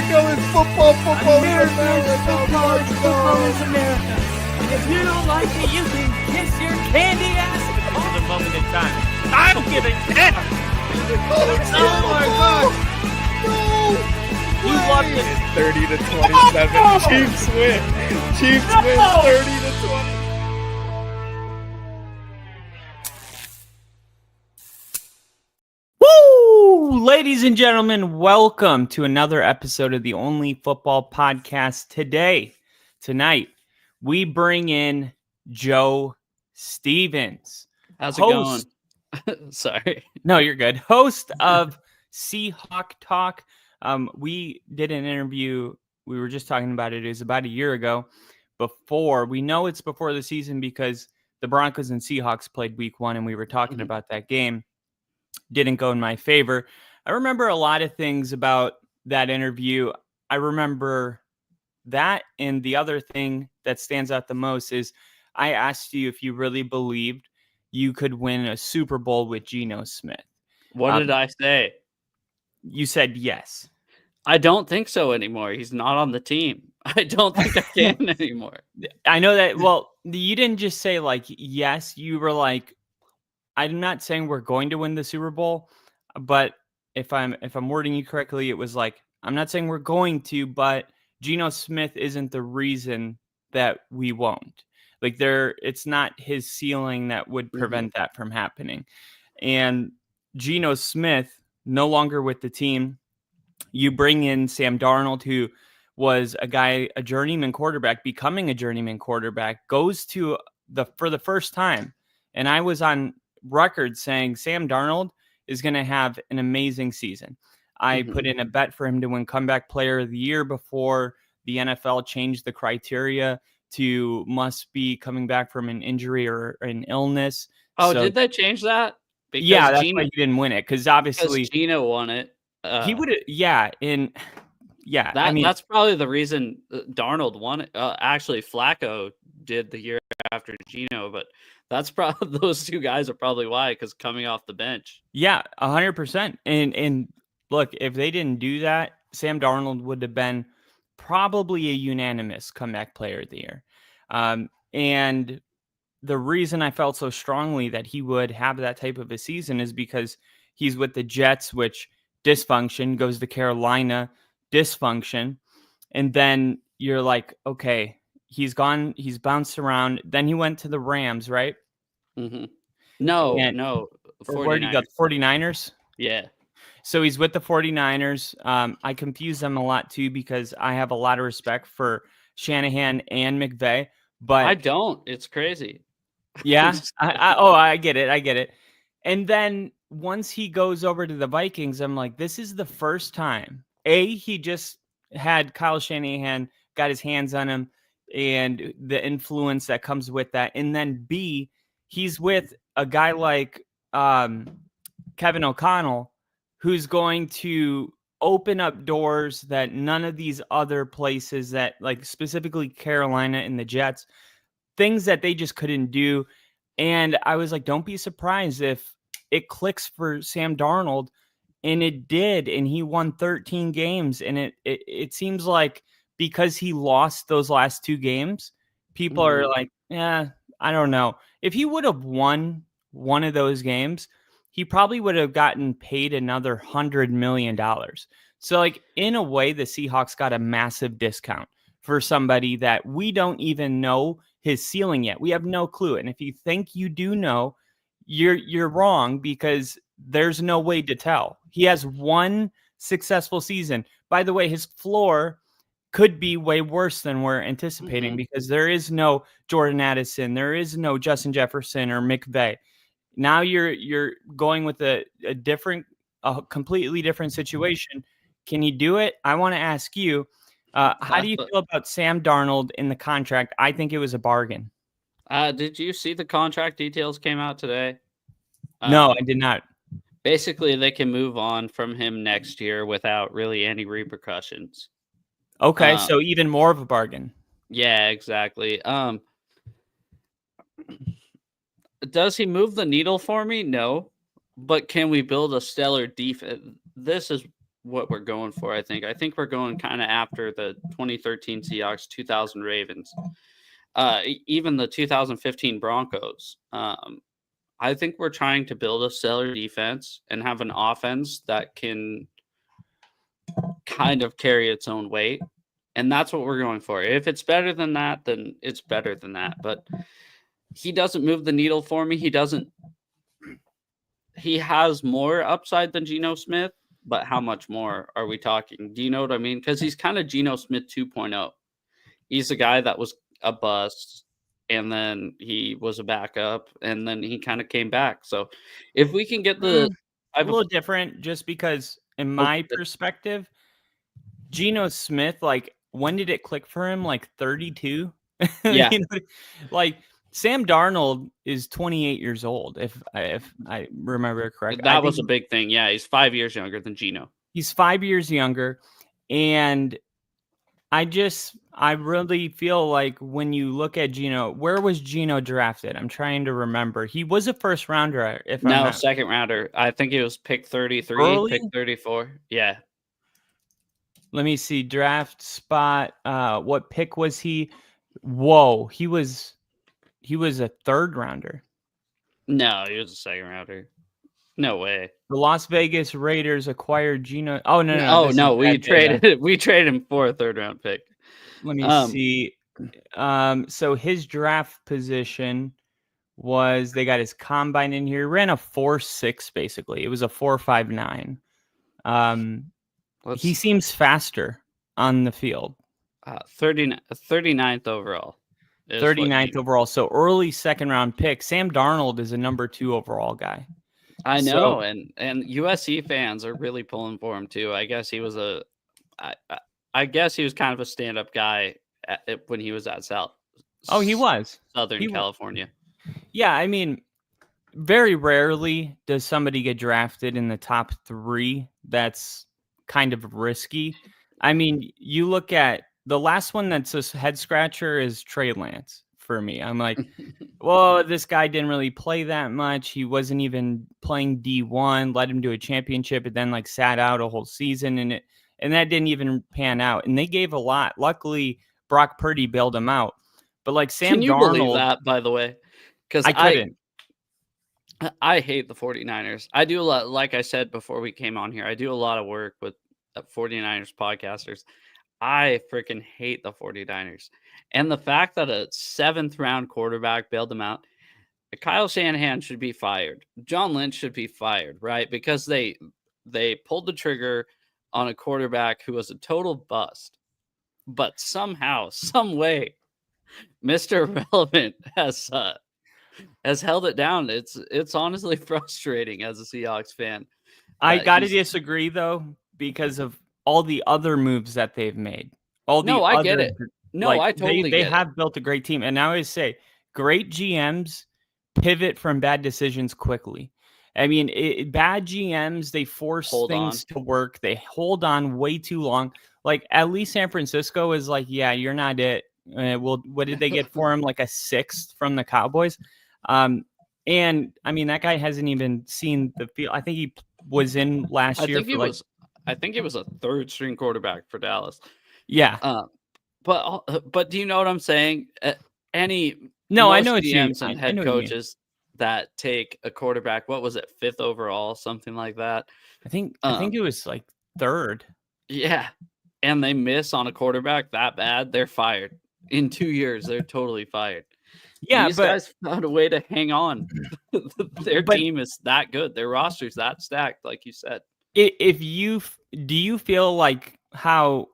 America is football. America is football. Football is America. If you don't like it, you can kiss your candy ass. This is a moment in time. I'm giving it. Oh my God! No! You loved it. 30-27. Chiefs win. Chiefs win 30-20. Woo! Ladies and gentlemen, welcome to another episode of the Only Football Podcast. Tonight, we bring in Joe Stevens. How's it going? Sorry. No, you're good. Host of Seahawk Talk. We did an interview. We were just talking about it. It was about a year ago. We know it's before the season because the Broncos and Seahawks played week 1, and we were talking about that game. Didn't go in my favor. I remember a lot of things about that interview. I remember that, and the other thing that stands out the most is I asked you if you really believed you could win a Super Bowl with Geno Smith. What did I say? You said yes. I don't think so anymore. He's not on the team. I don't think I can anymore. I know that. Well, you didn't just say like yes. You were like, I'm not saying we're going to win the Super Bowl, but if I'm wording you correctly, it was like, I'm not saying we're going to, but Geno Smith isn't the reason that we won't. Like it's not his ceiling that would prevent that from happening. And Geno Smith no longer with the team. You bring in Sam Darnold, who was a journeyman quarterback, becoming a journeyman quarterback, goes to for the first time. And I was on record saying Sam Darnold is going to have an amazing season. I put in a bet for him to win comeback player of the year before the NFL changed the criteria to must be coming back from an injury or an illness. Oh, did they change that? Because yeah, that's why he didn't win it. Because obviously Geno won it. He would have, yeah. That's probably the reason Darnold won it. Actually, Flacco did the year after Geno, but that's probably those two guys are probably why, because coming off the bench. Yeah, 100%. And look, if they didn't do that, Sam Darnold would have been probably a unanimous comeback player of the year. And the reason I felt so strongly that he would have that type of a season is because he's with the Jets, which dysfunction, goes to Carolina, dysfunction. And then you're like, okay, he's gone, he's bounced around. Then he went to the Rams, right? No. Where did he go? 49ers? Yeah. So he's with the 49ers. I confuse them a lot too because I have a lot of respect for Shanahan and McVay. But I don't. It's crazy. Yeah. I get it. And then once he goes over to the Vikings, I'm like, this is the first time. He just had Kyle Shanahan, got his hands on him, and the influence that comes with that. And then B, he's with a guy like Kevin O'Connell, who's going to open up doors that none of these other places that, like specifically Carolina and the Jets, things that they just couldn't do. And I was like, don't be surprised if it clicks for Sam Darnold. And it did. And he won 13 games. And it seems like because he lost those last 2 games, people are like, yeah, I don't know. If he would have won one of those games, he probably would have gotten paid another $100 million. So like in a way, the Seahawks got a massive discount for somebody that we don't even know his ceiling yet. We have no clue. And if you think you do know, you're wrong, because there's no way to tell. He has one successful season. By the way, his floor could be way worse than we're anticipating because there is no Jordan Addison, there is no Justin Jefferson or McVay. Now you're going with a completely different situation. Can you do it? I want to ask you, how do you feel about Sam Darnold in the contract? I think it was a bargain. Did you see the contract details came out today? No, I did not. Basically, they can move on from him next year without really any repercussions. Okay, so even more of a bargain. Yeah, exactly. Does he move the needle for me? No. But can we build a stellar defense? This is what we're going for. I think we're going kind of after the 2013 Seahawks, 2000 Ravens, even the 2015 Broncos. I think we're trying to build a stellar defense and have an offense that can kind of carry its own weight. And that's what we're going for. If it's better than that, then it's better than that. But he doesn't move the needle for me. He has more upside than Geno Smith, but how much more are we talking? Do you know what I mean? Because he's kind of Geno Smith 2.0. He's a guy that was a bust, and then he was a backup, and then he kind of came back. So if we can get a little different, just because in my perspective, Geno Smith, like, when did it click for him? Like 32? Yeah. Like Sam Darnold is 28 years old, if I remember correctly. That was a big thing. Yeah, he's 5 years younger than Geno. He's 5 years younger, and I really feel like when you look at Geno, where was Geno drafted? I'm trying to remember. He was a first rounder. Second rounder. I think it was pick 33, early? Pick 34. Yeah. Let me see. Draft spot. What pick was he? Whoa, he was a third rounder. No, he was a second rounder. No way. The Las Vegas Raiders acquired Geno. Oh no! No! We traded him for a third round pick. Let me see. So his draft position was, they got his combine in here. He ran a 4.6 basically. It was a 4.59. He seems faster on the field. 39th overall. 39th overall. So early second round pick. Sam Darnold is a number 2 overall guy. I know, and USC fans are really pulling for him too. I guess he was I guess he was kind of a stand-up guy when he was at South. Oh, he was Southern California. Yeah, I mean, very rarely does somebody get drafted in the top 3. That's kind of risky. I mean, you look at the last one that's a head scratcher is Trey Lance for me. I'm like, well, this guy didn't really play that much. He wasn't even playing D1, led him to a championship, and then like sat out a whole season, and that didn't even pan out. And they gave a lot. Luckily, Brock Purdy bailed him out. But like Sam Can you Darnold, believe that, by the way? Because I couldn't. I hate the 49ers. I do a lot, like I said before we came on here, I do a lot of work with 49ers podcasters. I freaking hate the 49ers. And the fact that a 7th round quarterback bailed them out, Kyle Shanahan should be fired. John Lynch should be fired, right? Because they pulled the trigger on a quarterback who was a total bust. But somehow, some way, Mr. Relevant has held it down. It's honestly frustrating as a Seahawks fan. I got to disagree, though, because of all the other moves that they've made. I get it. No, I totally get it. They have built a great team. And I always say, great GMs pivot from bad decisions quickly. I mean, bad GMs, they force things to work. They hold on way too long. Like, at least San Francisco is like, yeah, you're not it. What did they get for him? Like a 6th from the Cowboys. And I mean, that guy hasn't even seen the field. I think he was in last year. I think it was a 3rd string quarterback for Dallas. Yeah. But do you know what I'm saying? I know what GMs and head coaches that take a quarterback. What was it? 5th overall, something like that. I think it was like 3rd. Yeah. And they miss on a quarterback that bad, they're fired. In 2 years, they're totally fired. Yeah, these guys found a way to hang on. Their team is that good. Their roster's that stacked, like you said. Do you feel like how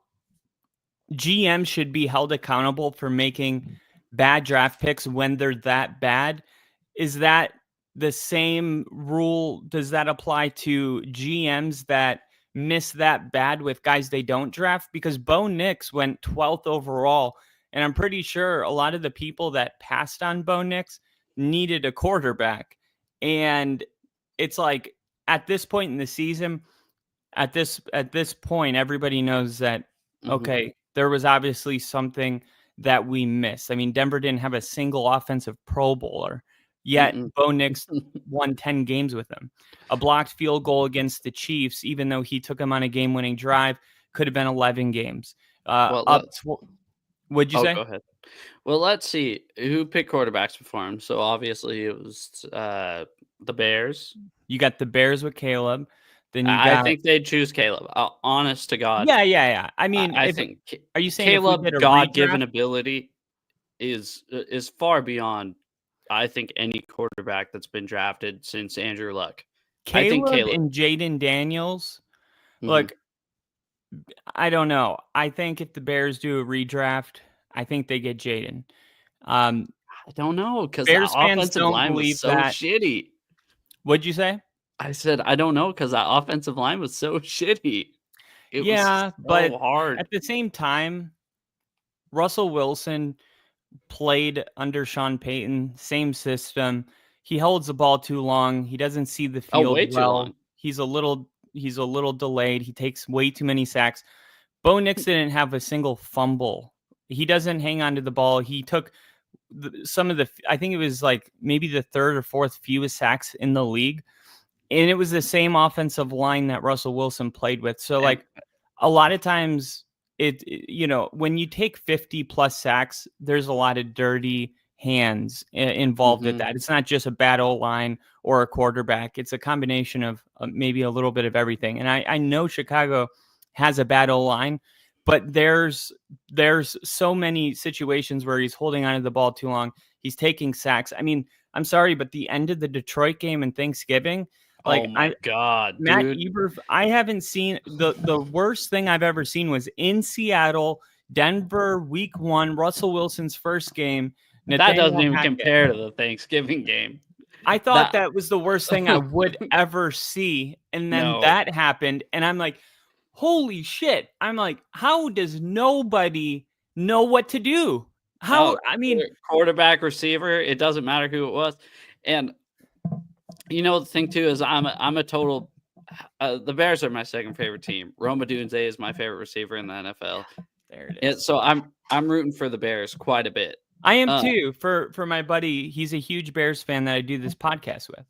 GM should be held accountable for making bad draft picks when they're that bad? Is that the same rule? Does that apply to GMs that miss that bad with guys they don't draft? Because Bo Nix went 12th overall, and I'm pretty sure a lot of the people that passed on Bo Nix needed a quarterback. And it's like, at this point in the season, at this point, everybody knows that, okay, there was obviously something that we missed. I mean, Denver didn't have a single offensive Pro Bowler. Yet Bo Nix won 10 games with him. A blocked field goal against the Chiefs, even though he took him on a game-winning drive, could have been 11 games. What'd you say? Go ahead. Well, let's see who picked quarterbacks before him. So obviously it was the Bears. You got the Bears with Caleb. Then I think they'd choose Caleb. Honest to God. Yeah. I mean, I think are you saying Caleb God-given ability is far beyond, I think, any quarterback that's been drafted since Andrew Luck. Caleb and Jaden Daniels. Look, I don't know. I think if the Bears do a redraft, I think they get Jaden. I don't know, because Bears the fans offensive don't line was believe so that. shitty. What'd you say? I said I don't know, because that offensive line was so shitty. It was so but hard. At the same time, Russell Wilson played under Sean Payton, same system. He holds the ball too long. He doesn't see the field way too long. He's a little delayed. He takes way too many sacks. Bo Nix didn't have a single fumble. He doesn't hang on to the ball. He took I think it was like maybe the third or fourth fewest sacks in the league. And it was the same offensive line that Russell Wilson played with. So like a lot of times when you take 50 plus sacks, there's a lot of dirty hands involved with that. It's not just a bad O-line or a quarterback. It's a combination of maybe a little bit of everything. And I know Chicago has a bad O-line, but there's so many situations where he's holding onto the ball too long. He's taking sacks. I mean, I'm sorry, but the end of the Detroit game and Thanksgiving, oh my God, Matt dude. Eberf, I haven't seen the worst thing I've ever seen was in Seattle, Denver, week 1, Russell Wilson's first game. That doesn't even compare to the Thanksgiving game. I thought that was the worst thing I would ever see. And then that happened. And I'm like, holy shit. I'm like, how does nobody know what to do? I mean, quarterback, receiver, it doesn't matter who it was. And the thing too is I'm a total the Bears are my second favorite team. Roma Dunze is my favorite receiver in the NFL. There it is. So I'm rooting for the Bears quite a bit. I am too, for my buddy. He's a huge Bears fan that I do this podcast with.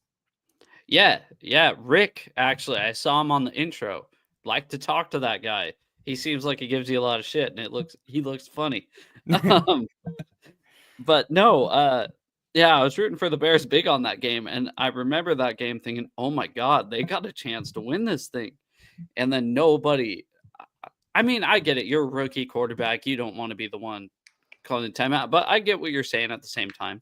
Yeah. Rick, actually, I saw him on the intro. Like to talk to that guy. He seems like he gives you a lot of shit, and he looks funny. But no, I was rooting for the Bears big on that game, and I remember that game thinking, oh my God, they got a chance to win this thing. And then nobody. I mean, I get it. You're a rookie quarterback. You don't want to be the one calling the timeout, but I get what you're saying at the same time.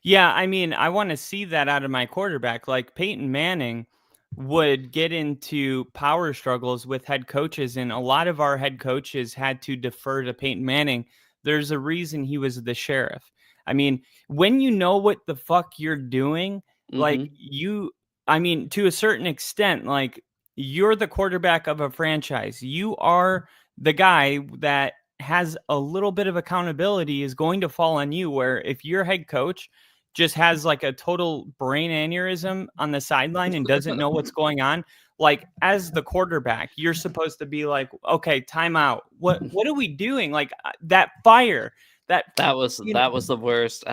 Yeah, I mean, I want to see that out of my quarterback. Like Peyton Manning would get into power struggles with head coaches, and a lot of our head coaches had to defer to Peyton Manning. There's a reason he was the sheriff. I mean, when you know what the fuck you're doing, like to a certain extent, like you're the quarterback of a franchise. You are the guy that has a little bit of accountability is going to fall on you, where if your head coach just has like a total brain aneurysm on the sideline and doesn't know what's going on, like as the quarterback, you're supposed to be like, okay, timeout. What are we doing? Like that fire. That was the worst.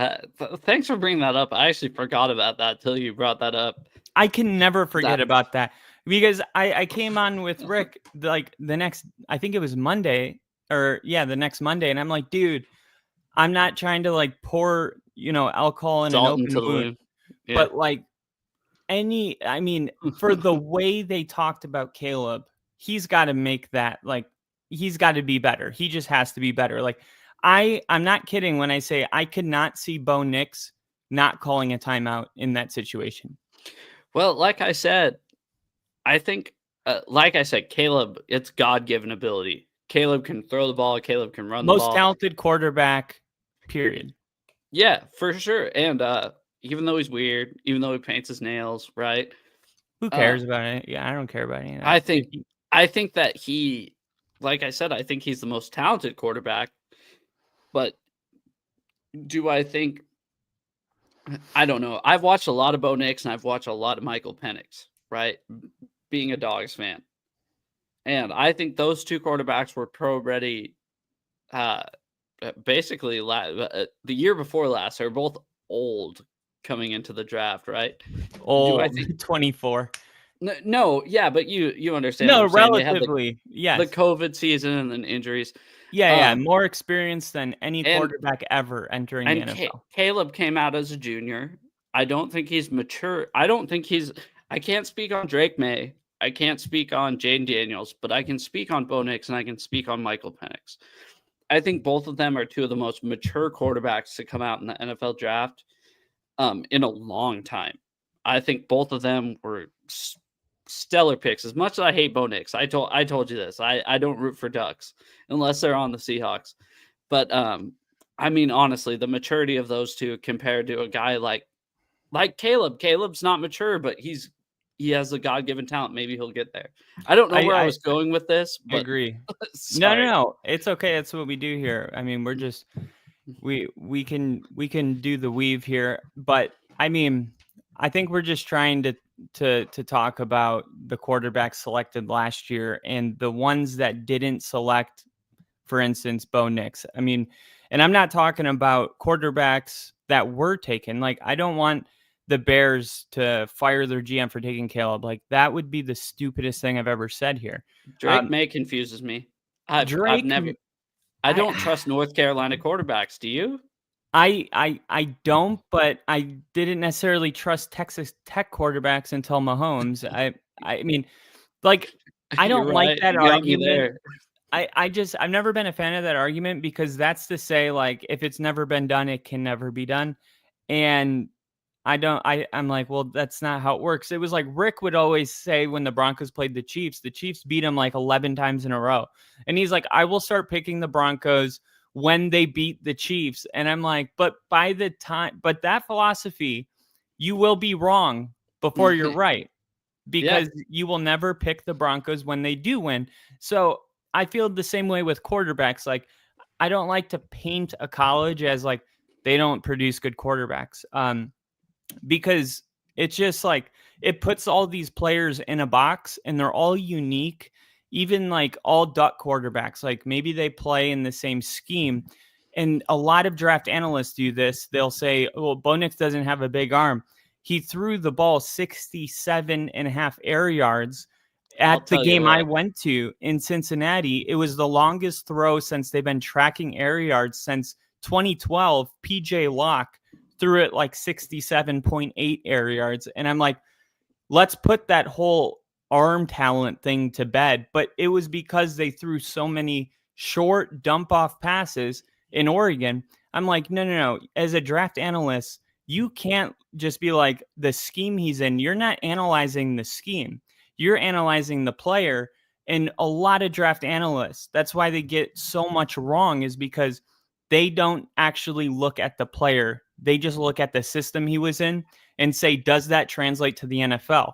Thanks for bringing that up. I actually forgot about that till you brought that up. I can never forget about that, because I came on with Rick like the next, I think it was Monday, the next Monday, and I'm like, dude, I'm not trying to like pour alcohol in Salt an open wound, but like for the way they talked about Caleb, he's got to make that, like he's got to be better. He just has to be better. Like I'm not kidding when I say I could not see Bo Nix not calling a timeout in that situation. Well, like I said, I think, Caleb, it's God-given ability. Caleb can throw the ball. Caleb can run the ball. Most talented quarterback, period. Yeah, for sure. And even though he's weird, even though he paints his nails, right? Who cares about it? Yeah, I don't care about any of that. I think that he, like I said, I think he's the most talented quarterback. But do I think? I don't know. I've watched a lot of Bo Nix and I've watched a lot of Michael Penix, right? Being a Dogs fan. And I think those two quarterbacks were pro ready basically the year before last. They're both old coming into the draft, right? Oh, I think 24. No, yeah, but you understand. No, what I'm saying. relatively, yes. The COVID season and then injuries. Yeah, more experience than any quarterback ever entering the NFL. Caleb came out as a junior. I don't think he's mature. I can't speak on Drake May. I can't speak on Jaden Daniels, but I can speak on Bo Nix and I can speak on Michael Penix. I think both of them are two of the most mature quarterbacks to come out in the NFL draft in a long time. I think both of them were stellar picks. As much as I hate Bo Nix, I told you this. I don't root for Ducks unless they're on the Seahawks. But I mean, honestly, the maturity of those two compared to a guy like Caleb. Caleb's not mature, but he has a God-given talent. Maybe he'll get there. I don't know where I was going with this. But I agree. No. It's okay. That's what we do here. I mean, we're just we can do the weave here, but I mean, I think we're just trying to talk about the quarterbacks selected last year and the ones that didn't select, for instance, Bo Nix. I mean, and I'm not talking about quarterbacks that were taken. Like, I don't want the Bears to fire their GM for taking Caleb. Like, that would be the stupidest thing I've ever said here. Drake May confuses me. I don't trust North Carolina quarterbacks. Do you? I don't, but I didn't necessarily trust Texas Tech quarterbacks until Mahomes. I mean, like, I don't like that argument. I've never been a fan of that argument because that's to say, like, if it's never been done, it can never be done. And I'm like, well, that's not how it works. It was like Rick would always say when the Broncos played the Chiefs beat them like 11 times in a row. And he's like, I will start picking the Broncos when they beat the Chiefs. And I'm like, but that philosophy, you will be wrong before you're right, because you will never pick the Broncos when they do win. So I feel the same way with quarterbacks. Like, I don't like to paint a college as like they don't produce good quarterbacks. Because it's just like it puts all these players in a box and they're all unique, even like all Duck quarterbacks. Like, maybe they play in the same scheme. And a lot of draft analysts do this. They'll say, well, Bo Nix doesn't have a big arm. He threw the ball 67.5 air yards at the game I went to in Cincinnati. It was the longest throw since they've been tracking air yards since 2012. PJ Locke threw it like 67.8 air yards. And I'm like, let's put that whole arm talent thing to bed. But it was because they threw so many short dump off passes in Oregon. I'm like, no. As a draft analyst, you can't just be like, the scheme he's in. You're not analyzing the scheme. You're analyzing the player. And a lot of draft analysts, that's why they get so much wrong, is because they don't actually look at the player. They just look at the system he was in and say, does that translate to the NFL? Not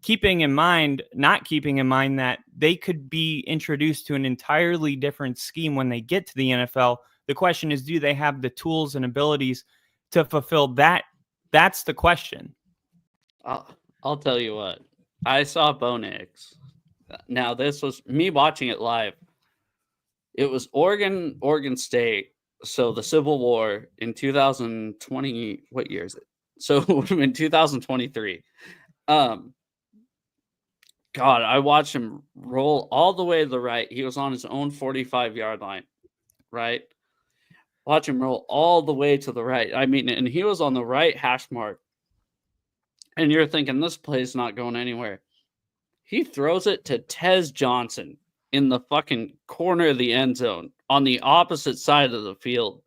keeping in mind that they could be introduced to an entirely different scheme when they get to the NFL. The question is, do they have the tools and abilities to fulfill that? That's the question. I'll tell you what. I saw Bo Nix. Now, this was me watching it live. It was Oregon State. So the Civil War in 2020, what year is it? So in 2023, God, I watched him roll all the way to the right. He was on his own 45-yard line, right? Watch him roll all the way to the right. I mean, and he was on the right hash mark. And you're thinking, this play's not going anywhere. He throws it to Tez Johnson in the fucking corner of the end zone on the opposite side of the field.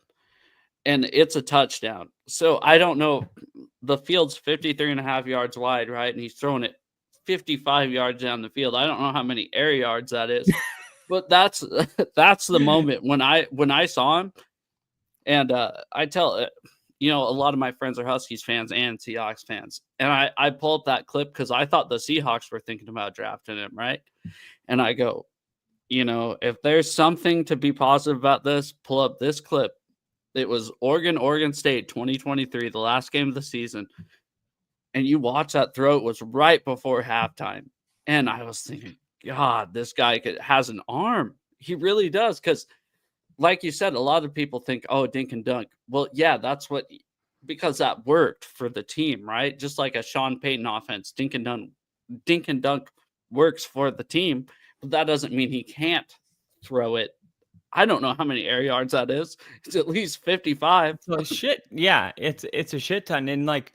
And it's a touchdown. So I don't know. The field's 53.5 yards wide, right? And he's throwing it 55 yards down the field. I don't know how many air yards that is. But that's the moment when I saw him. And I tell, a lot of my friends are Huskies fans and Seahawks fans. And I pull up that clip because I thought the Seahawks were thinking about drafting him, right? And I go, if there's something to be positive about this, pull up this clip. It was Oregon State 2023, the last game of the season. And you watch that throw, it was right before halftime. And I was thinking, God, this guy has an arm. He really does. Because like you said, a lot of people think, oh, dink and dunk. Well, yeah, that's what because that worked for the team, right? Just like a Sean Payton offense, dink and dunk works for the team, but that doesn't mean he can't throw it. I don't know how many air yards that is. It's at least 55. So shit. Yeah, it's a shit ton. And like,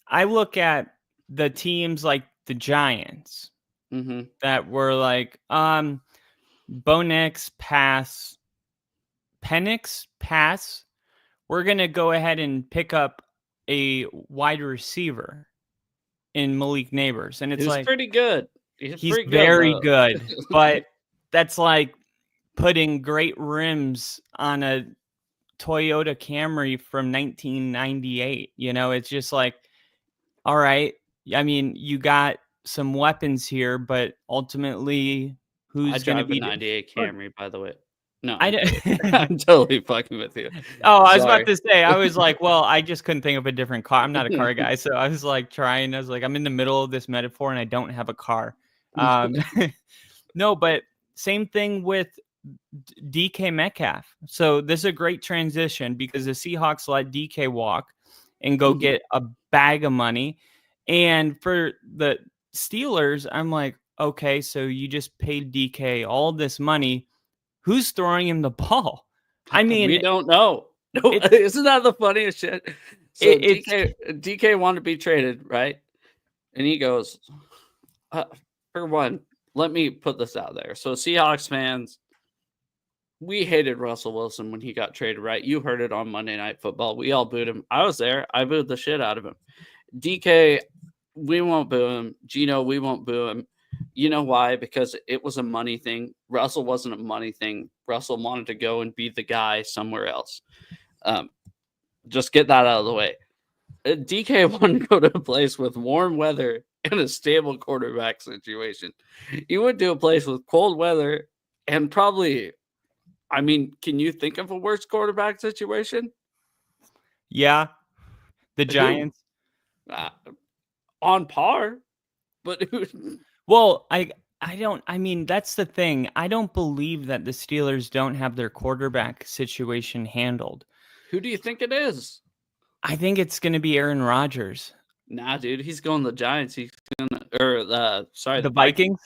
I look at the teams like the Giants that were like, Bo Nix pass, Penix pass. We're going to go ahead and pick up a wide receiver in Malik Neighbors. And it's like pretty good. He's very good. But that's like putting great rims on a Toyota Camry from 1998. You know, it's just like, all right. I mean, you got some weapons here, but ultimately, who's going to be 98 Camry, by the way? No, I'm totally fucking with you. Oh, I was about to say, I was like, well, I just couldn't think of a different car. I'm not a car guy. So I was like I was like, I'm in the middle of this metaphor and I don't have a car. No, but same thing with DK Metcalf. So this is a great transition because the Seahawks let DK walk and go get a bag of money. And for the Steelers, I'm like, okay, so you just paid DK all this money. Who's throwing him the ball? I mean, we don't know. No, isn't that the funniest shit? So DK wanted to be traded, right? And he goes, for one, let me put this out there. So Seahawks fans, we hated Russell Wilson when he got traded, right? You heard it on Monday Night Football. We all booed him. I was there. I booed the shit out of him. DK, we won't boo him. Geno, we won't boo him. You know why? Because it was a money thing. Russell wasn't a money thing. Russell wanted to go and be the guy somewhere else. Just get that out of the way. DK wanted to go to a place with warm weather and a stable quarterback situation. He went to a place with cold weather and probably, I mean, can you think of a worse quarterback situation? Yeah. The Giants. On par. But well, I mean, that's the thing. I don't believe that the Steelers don't have their quarterback situation handled. Who do you think it is? I think it's going to be Aaron Rodgers. Nah, dude, he's going to the Giants. He's going to, the Vikings.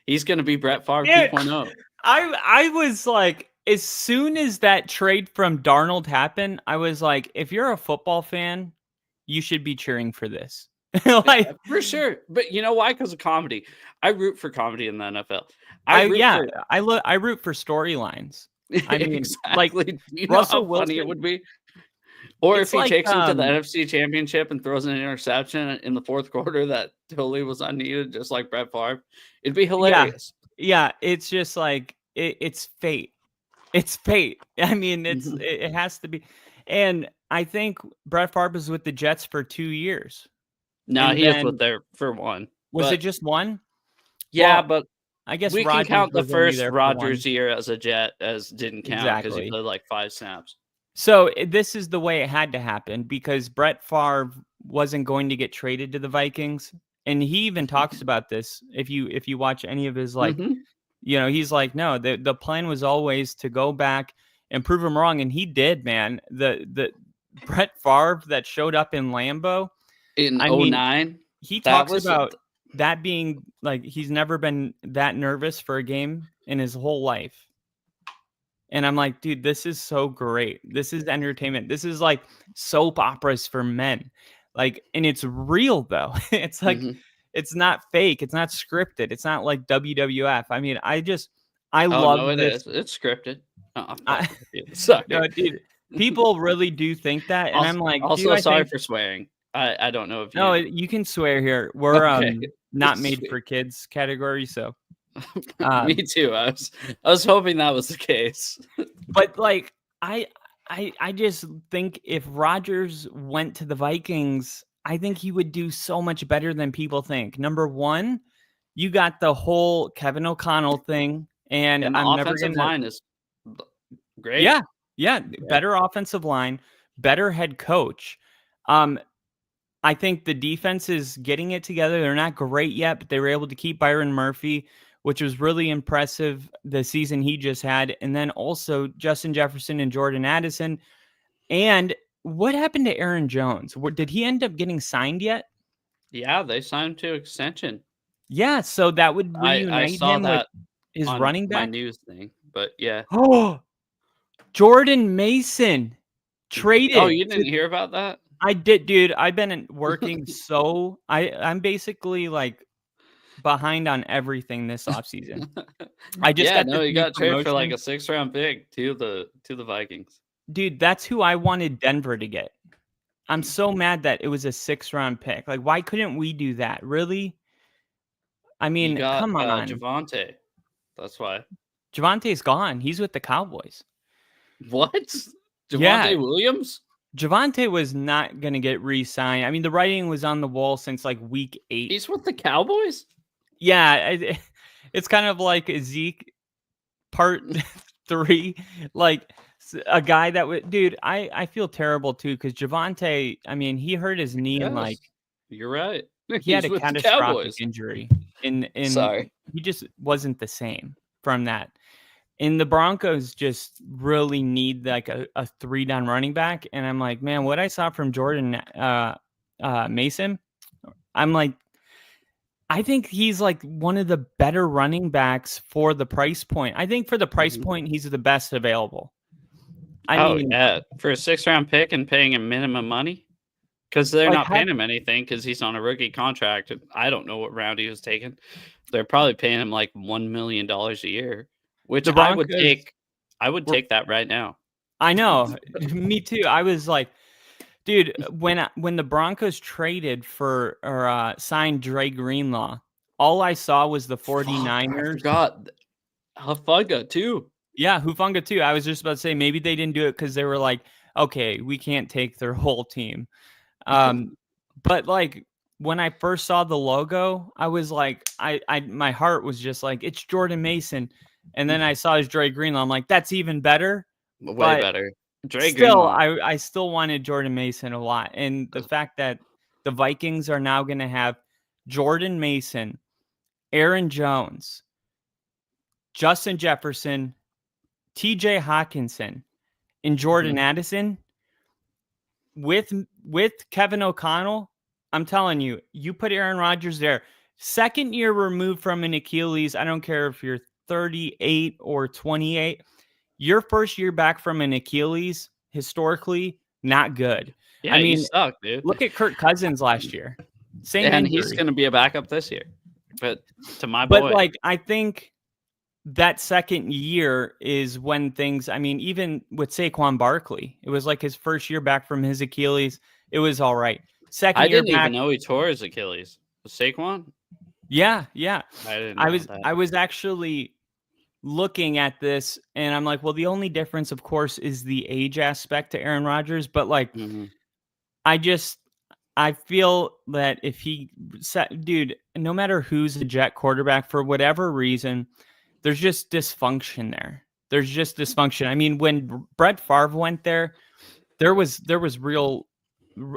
He's going to be Brett Favre 2.0. I was like, as soon as that trade from Darnold happened, I was like, if you're a football fan, you should be cheering for this. Like, yeah, for sure. But you know why? Because of comedy. I root for comedy in the NFL. I root for storylines. I mean, exactly. Like you know Russell Wilson, funny it would be. Or if he takes him to the NFC Championship and throws an interception in the fourth quarter that totally was unneeded, just like Brett Favre, it'd be hilarious. Yeah, it's just like it's fate. It's fate. I mean, it has to be. And I think Brett Favre was with the Jets for 2 years. No, he is with there for one. Was it just one? Yeah, well, but I guess we can count the first Rodgers year as a Jet as didn't count because he played like 5 snaps. So this is the way it had to happen because Brett Favre wasn't going to get traded to the Vikings, and he even talks about this. If you watch any of his you know, he's like, no, the plan was always to go back and prove him wrong, and he did, man. The Brett Favre that showed up in Lambeau in 2009, he talks about that being like he's never been that nervous for a game in his whole life. And I'm like, dude, this is so great. This is entertainment. This is like soap operas for men. Like, and it's real though. It's like, it's not fake. It's not scripted. It's not like WWF. I mean, I love this. It's scripted. Sorry. No, dude, people really do think that. And I'm like, also sorry for swearing. I don't know if you... No, you can swear here. We're not made for kids category, so me too. I was hoping that was the case. But like I just think if Rodgers went to the Vikings, I think he would do so much better than people think. Number one, you got the whole Kevin O'Connell thing, and I'm never gonna... line is great. Yeah, better offensive line, better head coach. I think the defense is getting it together. They're not great yet, but they were able to keep Byron Murphy, which was really impressive the season he just had. And then also Justin Jefferson and Jordan Addison. And what happened to Aaron Jones? Did he end up getting signed yet? Yeah, they signed him to extension. Yeah, so that would I reunite saw him that with his on running my back. news thing, but yeah. Oh, Jordan Mason traded. Oh, you didn't hear about that? I did, dude. I've been working I'm basically like behind on everything this offseason. I just got he got traded for like a promotion. 6th-round pick to the Vikings. Dude, that's who I wanted Denver to get. I'm so mad that it was a 6th-round pick. Like, why couldn't we do that? Really? I mean, come on. Javonte. That's why. Javonte's gone. He's with the Cowboys. What? Javonte Williams? Javonte was not going to get re-signed. I mean, the writing was on the wall since like week 8. He's with the Cowboys? Yeah, it's kind of like Zeke part 3. Like a guy that would, dude, I feel terrible too because Javonte, I mean, he hurt his knee and like. You're right. He had a catastrophic injury. Sorry. He just wasn't the same from that. And the Broncos just really need like a 3-down running back. And I'm like, man, what I saw from Jordan Mason, I'm like, I think he's like one of the better running backs for the price point. I think for the price point, he's the best available. I mean, for a 6th-round pick and paying him minimum money? Because they're not paying him anything because he's on a rookie contract. I don't know what round he was taken. They're probably paying him like $1 million a year, which I would take. I would take that right now. I know. Me too. I was like, dude, when the Broncos traded for or signed Dre Greenlaw, all I saw was the 49ers. I forgot Hufanga too. Yeah, Hufanga too. I was just about to say maybe they didn't do it because they were like, okay, we can't take their whole team. But like when I first saw the logo, I was like, my heart was just like, it's Jordan Mason. And then I saw his Dre Greenlaw. I'm like, that's even better. Way better. Dre Greenlaw. Greenlaw. I still wanted Jordan Mason a lot. And the fact that the Vikings are now going to have Jordan Mason, Aaron Jones, Justin Jefferson, TJ Hawkinson, and Jordan Addison with Kevin O'Connell, I'm telling you, you put Aaron Rodgers there. 2nd year removed from an Achilles. I don't care if you're 38 or 28. Your first year back from an Achilles, historically, not good. Yeah, I mean, you suck, dude. Look at Kirk Cousins last year. Same and injury. He's going to be a backup this year. But to my boy. But like, I think that 2nd year is when things, I mean, even with Saquon Barkley, it was like his first year back from his Achilles. It was all right. 2nd year I didn't back, even know he tore his Achilles. Was Saquon? Yeah. I was actually looking at this and I'm like, well, the only difference, of course, is the age aspect to Aaron Rodgers. But like, I feel that if dude, no matter who's a Jet quarterback, for whatever reason, there's just dysfunction there. There's just dysfunction. I mean, when Brett Favre went there was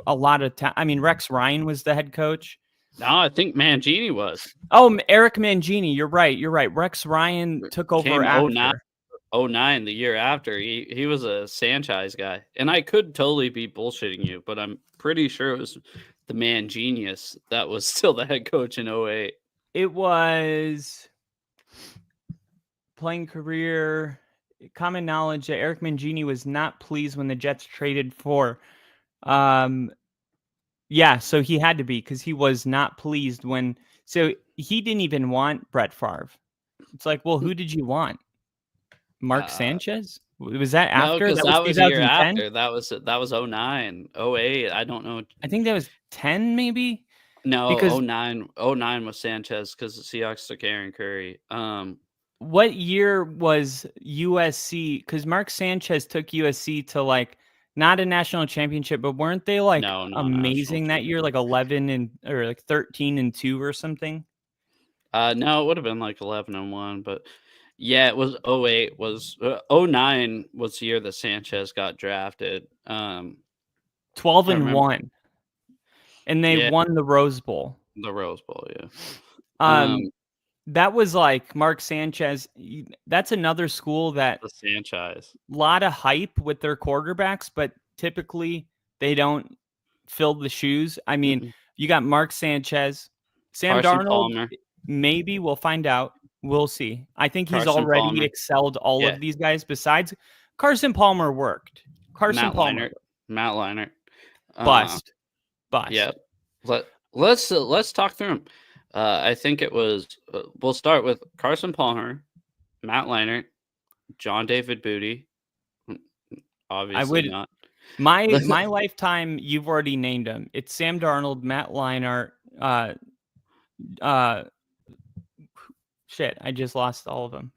a lot of time. I mean, Rex Ryan was the head coach. No, I think Mangini was. Oh, Eric Mangini. You're right. Rex Ryan took over after. 09, the year after. He was a Sanchez guy. And I could totally be bullshitting you, but I'm pretty sure it was the man genius that was still the head coach in 08. It was playing career, common knowledge that Eric Mangini was not pleased when the Jets traded for so he had to be because he was not pleased so he didn't even want Brett Favre. It's like, well, who did you want? Mark Sanchez? Was that after? No, that was the year after. That was 09, 08. I don't know. I think that was 10 maybe. No, because 09 was Sanchez because the Seahawks took Aaron Curry. What year was USC? Because Mark Sanchez took USC to like not a national championship, but weren't they like amazing that year? Like 11 or like 13-2 or something? No, it would have been like 11-1, but yeah, it was 08 was 09 was the year that Sanchez got drafted. 12-1. And they won the Rose Bowl. The Rose Bowl, yeah. That was like Mark Sanchez. That's another school that the Sanchez. A lot of hype with their quarterbacks, but typically They don't fill the shoes. I mean, you got Mark Sanchez, Sam Carson Darnold. Palmer. Maybe we'll find out. We'll see. I think he's Carson already Palmer. excelled all of these guys. Besides, Carson Palmer worked. Carson Palmer. Matt Leinart. Bust. Yeah. Let's talk through them. I think it was. We'll start with Carson Palmer, Matt Leinart, John David Booty. Obviously not. My lifetime. You've already named them. It's Sam Darnold, Matt Leinart. Shit, I just lost all of them.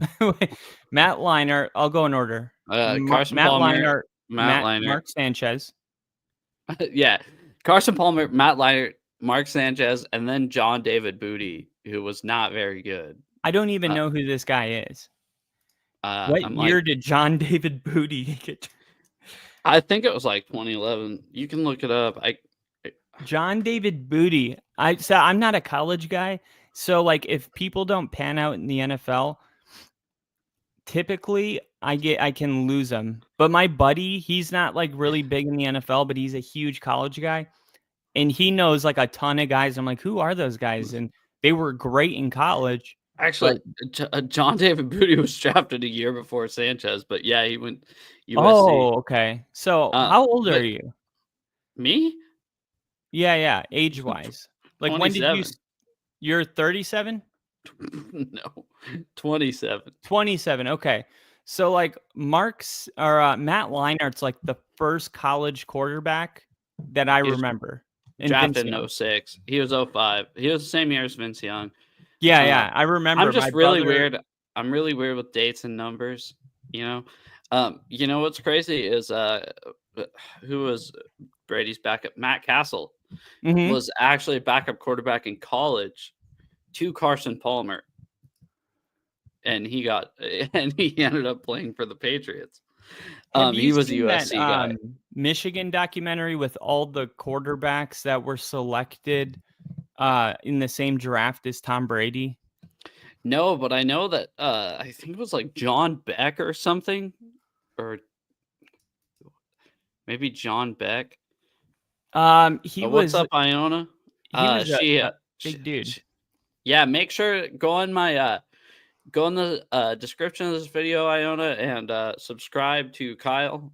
Matt Leinart. I'll go in order. Carson Matt Palmer, Leinart, Matt Leinart, Mark Sanchez. Yeah, Carson Palmer, Matt Leinart, Mark Sanchez, and then John David Booty, who was not very good. I don't even know who this guy is. What year did John David Booty get? I think it was like 2011. You can look it up. John David Booty. I'm not a college guy, so like if people don't pan out in the NFL, typically I can lose them. But my buddy, he's not like really big in the NFL, but he's a huge college guy, and he knows like a ton of guys. I'm like, who are those guys? And they were great in college. Actually, John David Booty was drafted a year before Sanchez, but yeah, he went USC. Oh, okay. So how old are you? Me? Yeah, age-wise. Like 27. when did you? You're 37? No, 27. 27. Okay. So like Matt Leinart's like the first college quarterback that I remember. Drafted in 06. He was 05. He was the same year as Vince Young. Yeah, I remember. I'm just really weird. I'm really weird with dates and numbers. You know what's crazy is who was Brady's backup? Matt Castle was actually a backup quarterback in college to Carson Palmer, and he ended up playing for the Patriots. He was a USC guy. Michigan documentary with all the quarterbacks that were selected in the same draft as Tom Brady. No, but I know that I think it was like John Beck or something, or maybe John Beck. What's up, Iona? He was a big dude. Yeah, make sure go on the description of this video, Iona, and subscribe to Kyle.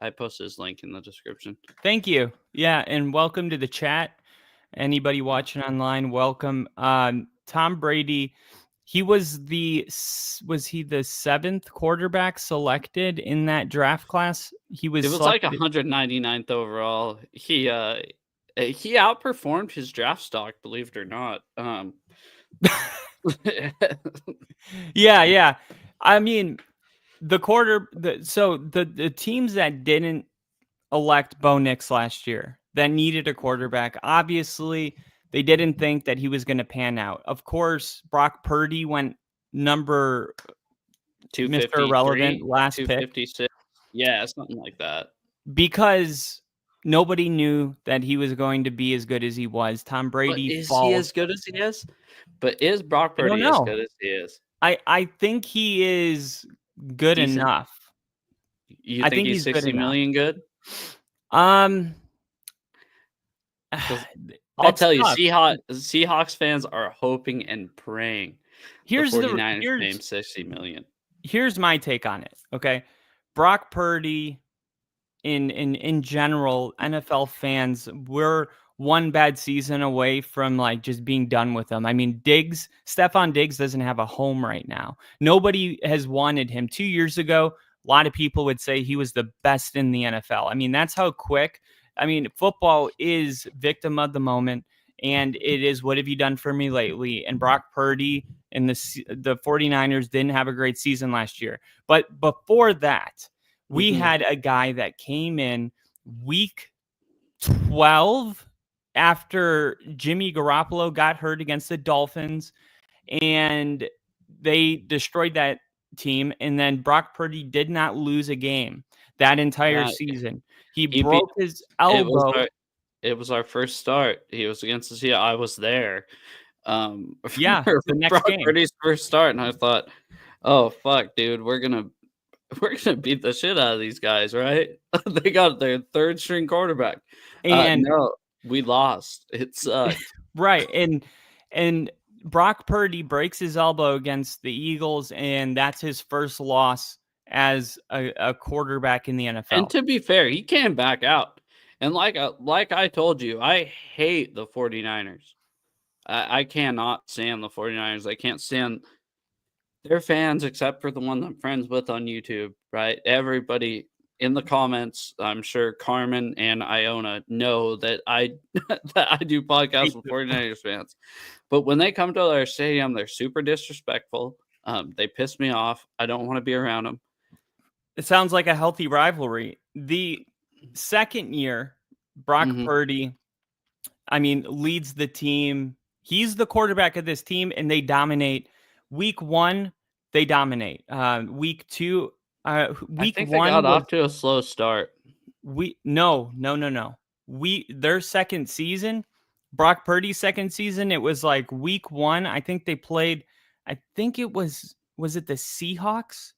I posted his link in the description. Thank you. Yeah, and welcome to the chat. Anybody watching online, welcome. Tom Brady, was he the 7th quarterback selected in that draft class? It was like 199th overall. He outperformed his draft stock, believe it or not. Yeah. I mean, the teams that didn't elect Bo Nix last year that needed a quarterback, obviously they didn't think that he was going to pan out. Of course, Brock Purdy went number Mr. Irrelevant last pick. 256. Yeah, something like that. Because nobody knew that he was going to be as good as he was. Tom Brady falls. He as good as he is? But is Brock Purdy as good as he is? I think he is good enough. You think he's 60 million good? I'll tell you, Seahawks fans are hoping and praying. Here's the 49ers name 60 million. Here's my take on it. Okay, Brock Purdy. In general, NFL fans were one bad season away from like just being done with him. I mean, Stephon Diggs doesn't have a home right now. Nobody has wanted him. 2 years ago, a lot of people would say he was the best in the NFL. I mean, that's how quick. I mean, football is victim of the moment, and it is what have you done for me lately? And Brock Purdy and the 49ers didn't have a great season last year. But before that, we had a guy that came in week 12 after Jimmy Garoppolo got hurt against the Dolphins, and they destroyed that team. And then Brock Purdy did not lose a game that entire season. He broke his elbow. It was our first start. He was against the Seahawks. I was there. The next Brock game. Purdy's first start, and I thought, oh fuck, dude, we're gonna we're gonna beat the shit out of these guys, right? They got their third string quarterback. And no, we lost. It sucked. right. And Brock Purdy breaks his elbow against the Eagles, and that's his first loss as a quarterback in the NFL. And to be fair, he came back out. And like I told you, I hate the 49ers. I cannot stand the 49ers. I can't stand their fans except for the one I'm friends with on YouTube, right? Everybody in the comments, I'm sure Carmen and Iona know that I do podcasts with 49ers fans. But when they come to their stadium, they're super disrespectful. They piss me off. I don't want to be around them. It sounds like a healthy rivalry. The second year, Brock Purdy, leads the team. He's the quarterback of this team, and they dominate. Week 1, they dominate. Week 2, week I think 1 they got off to a slow start. No. Their second season, Brock Purdy's second season, it was like week 1. I think they played. I think it was it the Seahawks?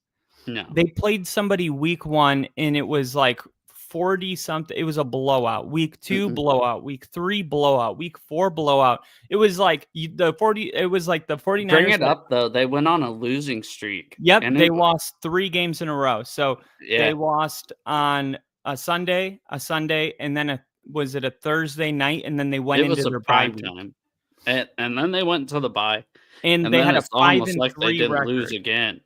No, they played somebody week 1, and it was like 40 something. It was a blowout. Week 2 blowout. Week 3 blowout. Week 4 blowout. It was like the 49ers. Bring it up though. They went on a losing streak. Yep, and they lost 3 games in a row. So they lost on a Sunday, and then was it a Thursday night, and then they went into their bye time, and then they went to the bye, and they had a 5-3 like they didn't record. lose again.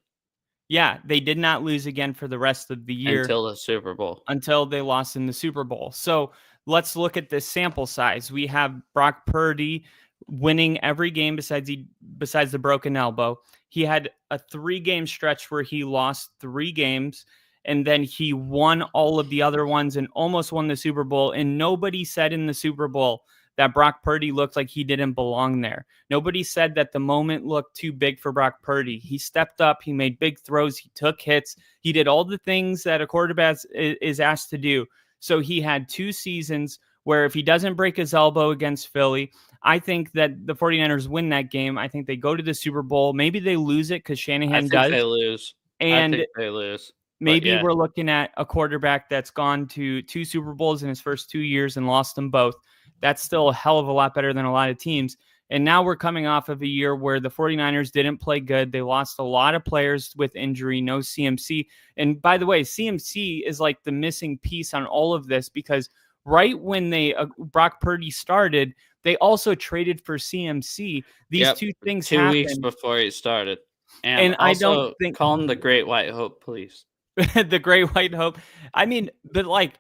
Yeah, they did not lose again for the rest of the year until the Super Bowl. Until they lost in the Super Bowl. So let's look at this sample size. We have Brock Purdy winning every game besides the broken elbow. He had a 3-game stretch where he lost 3 games, and then he won all of the other ones and almost won the Super Bowl. And nobody said in the Super Bowl that Brock Purdy looked like he didn't belong there. Nobody said that the moment looked too big for Brock Purdy. He stepped up. He made big throws. He took hits. He did all the things that a quarterback is asked to do. So he had 2 seasons where if he doesn't break his elbow against Philly, I think that the 49ers win that game. I think they go to the Super Bowl. Maybe they lose it because Shanahan does. They lose. And I think they lose. Maybe we're looking at a quarterback that's gone to 2 Super Bowls in his first 2 years and lost them both. That's still a hell of a lot better than a lot of teams. And now we're coming off of a year where the 49ers didn't play good. They lost a lot of players with injury, no CMC. And by the way, CMC is like the missing piece on all of this because right when Brock Purdy started, they also traded for CMC. These 2 things 2 happened. weeks before he started. And I don't think... Call him the Great White Hope, please. The Great White Hope. But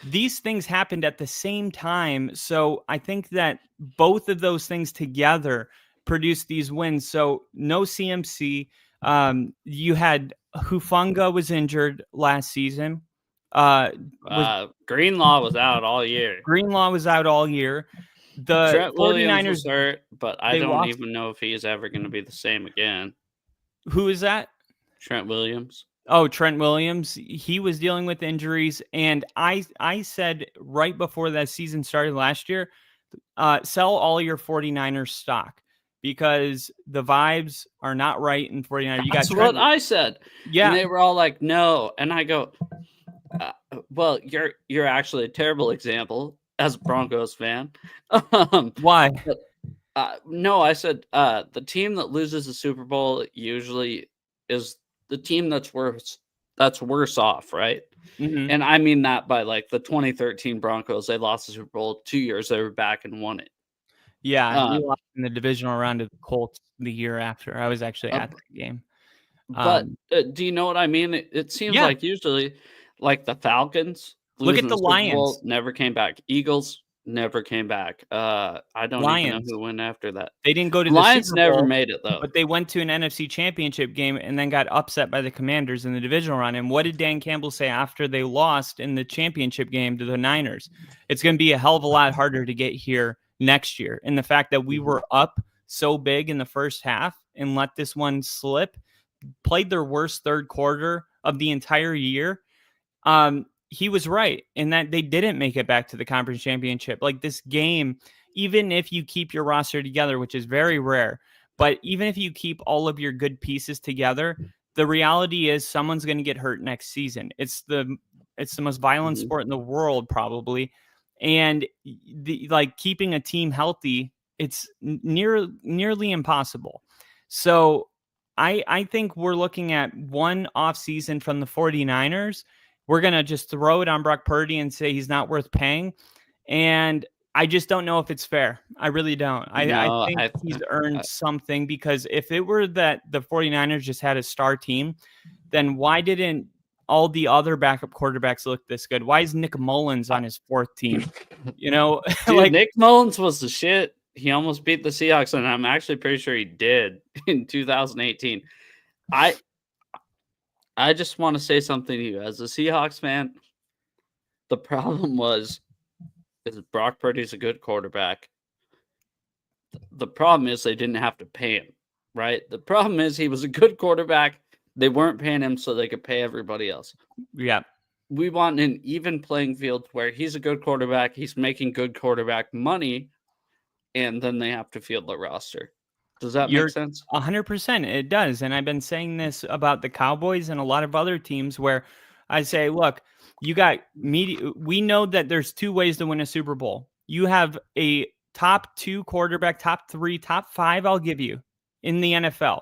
these things happened at the same time. So I think that both of those things together produced these wins. So no CMC. You had Hufanga was injured last season. Greenlaw was out all year. The Trent 49ers Williams was hurt, but I don't even know if he's ever going to be the same again. Who is that? Trent Williams. Oh, Trent Williams. He was dealing with injuries. And I said right before that season started last year, sell all your 49ers stock because the vibes are not right in 49ers. That's what I said. Yeah. And they were all like, no. And I go, well, you're actually a terrible example as a Broncos fan. Why? No, I said the team that loses the Super Bowl usually is the team that's worse off, right? Mm-hmm. And I mean that by like the 2013 Broncos, they lost the Super Bowl 2 years, they were back and won it. Yeah, we lost in the divisional round of the Colts the year after. I was actually at the game. But do you know what I mean? It seems like usually like the Falcons. Look at the Lions. Bowl, never came back. Eagles never came back. I don't even know who went after that. They didn't go to the Lions. Super Bowl, never made it though. But they went to an NFC Championship game and then got upset by the Commanders in the divisional round. And what did Dan Campbell say after they lost in the championship game to the Niners? It's going to be a hell of a lot harder to get here next year. And the fact that we were up so big in the first half and let this one slip, played their worst third quarter of the entire year. He was right in that they didn't make it back to the conference championship. Like this game, even if you keep your roster together, which is very rare, but even if you keep all of your good pieces together, the reality is someone's going to get hurt next season. It's the most violent sport in the world, probably. And keeping a team healthy, it's nearly impossible. So I think we're looking at one off season from the 49ers. We're going to just throw it on Brock Purdy and say he's not worth paying. And I just don't know if it's fair. I really don't. I think he's earned something, because if it were that the 49ers just had a star team, then why didn't all the other backup quarterbacks look this good? Why is Nick Mullins on his fourth team? Dude, Nick Mullins was the shit. He almost beat the Seahawks, and I'm actually pretty sure he did in 2018. I just want to say something to you. As a Seahawks fan, the problem is Brock Purdy's a good quarterback. The problem is they didn't have to pay him, right? The problem is he was a good quarterback. They weren't paying him so they could pay everybody else. Yeah. We want an even playing field where he's a good quarterback, he's making good quarterback money, and then they have to field the roster. Does that make sense? 100%. It does. And I've been saying this about the Cowboys and a lot of other teams where I say, look, you got we know that there's two ways to win a Super Bowl. You have a top 2 quarterback, top 3, top 5, I'll give you, in the NFL.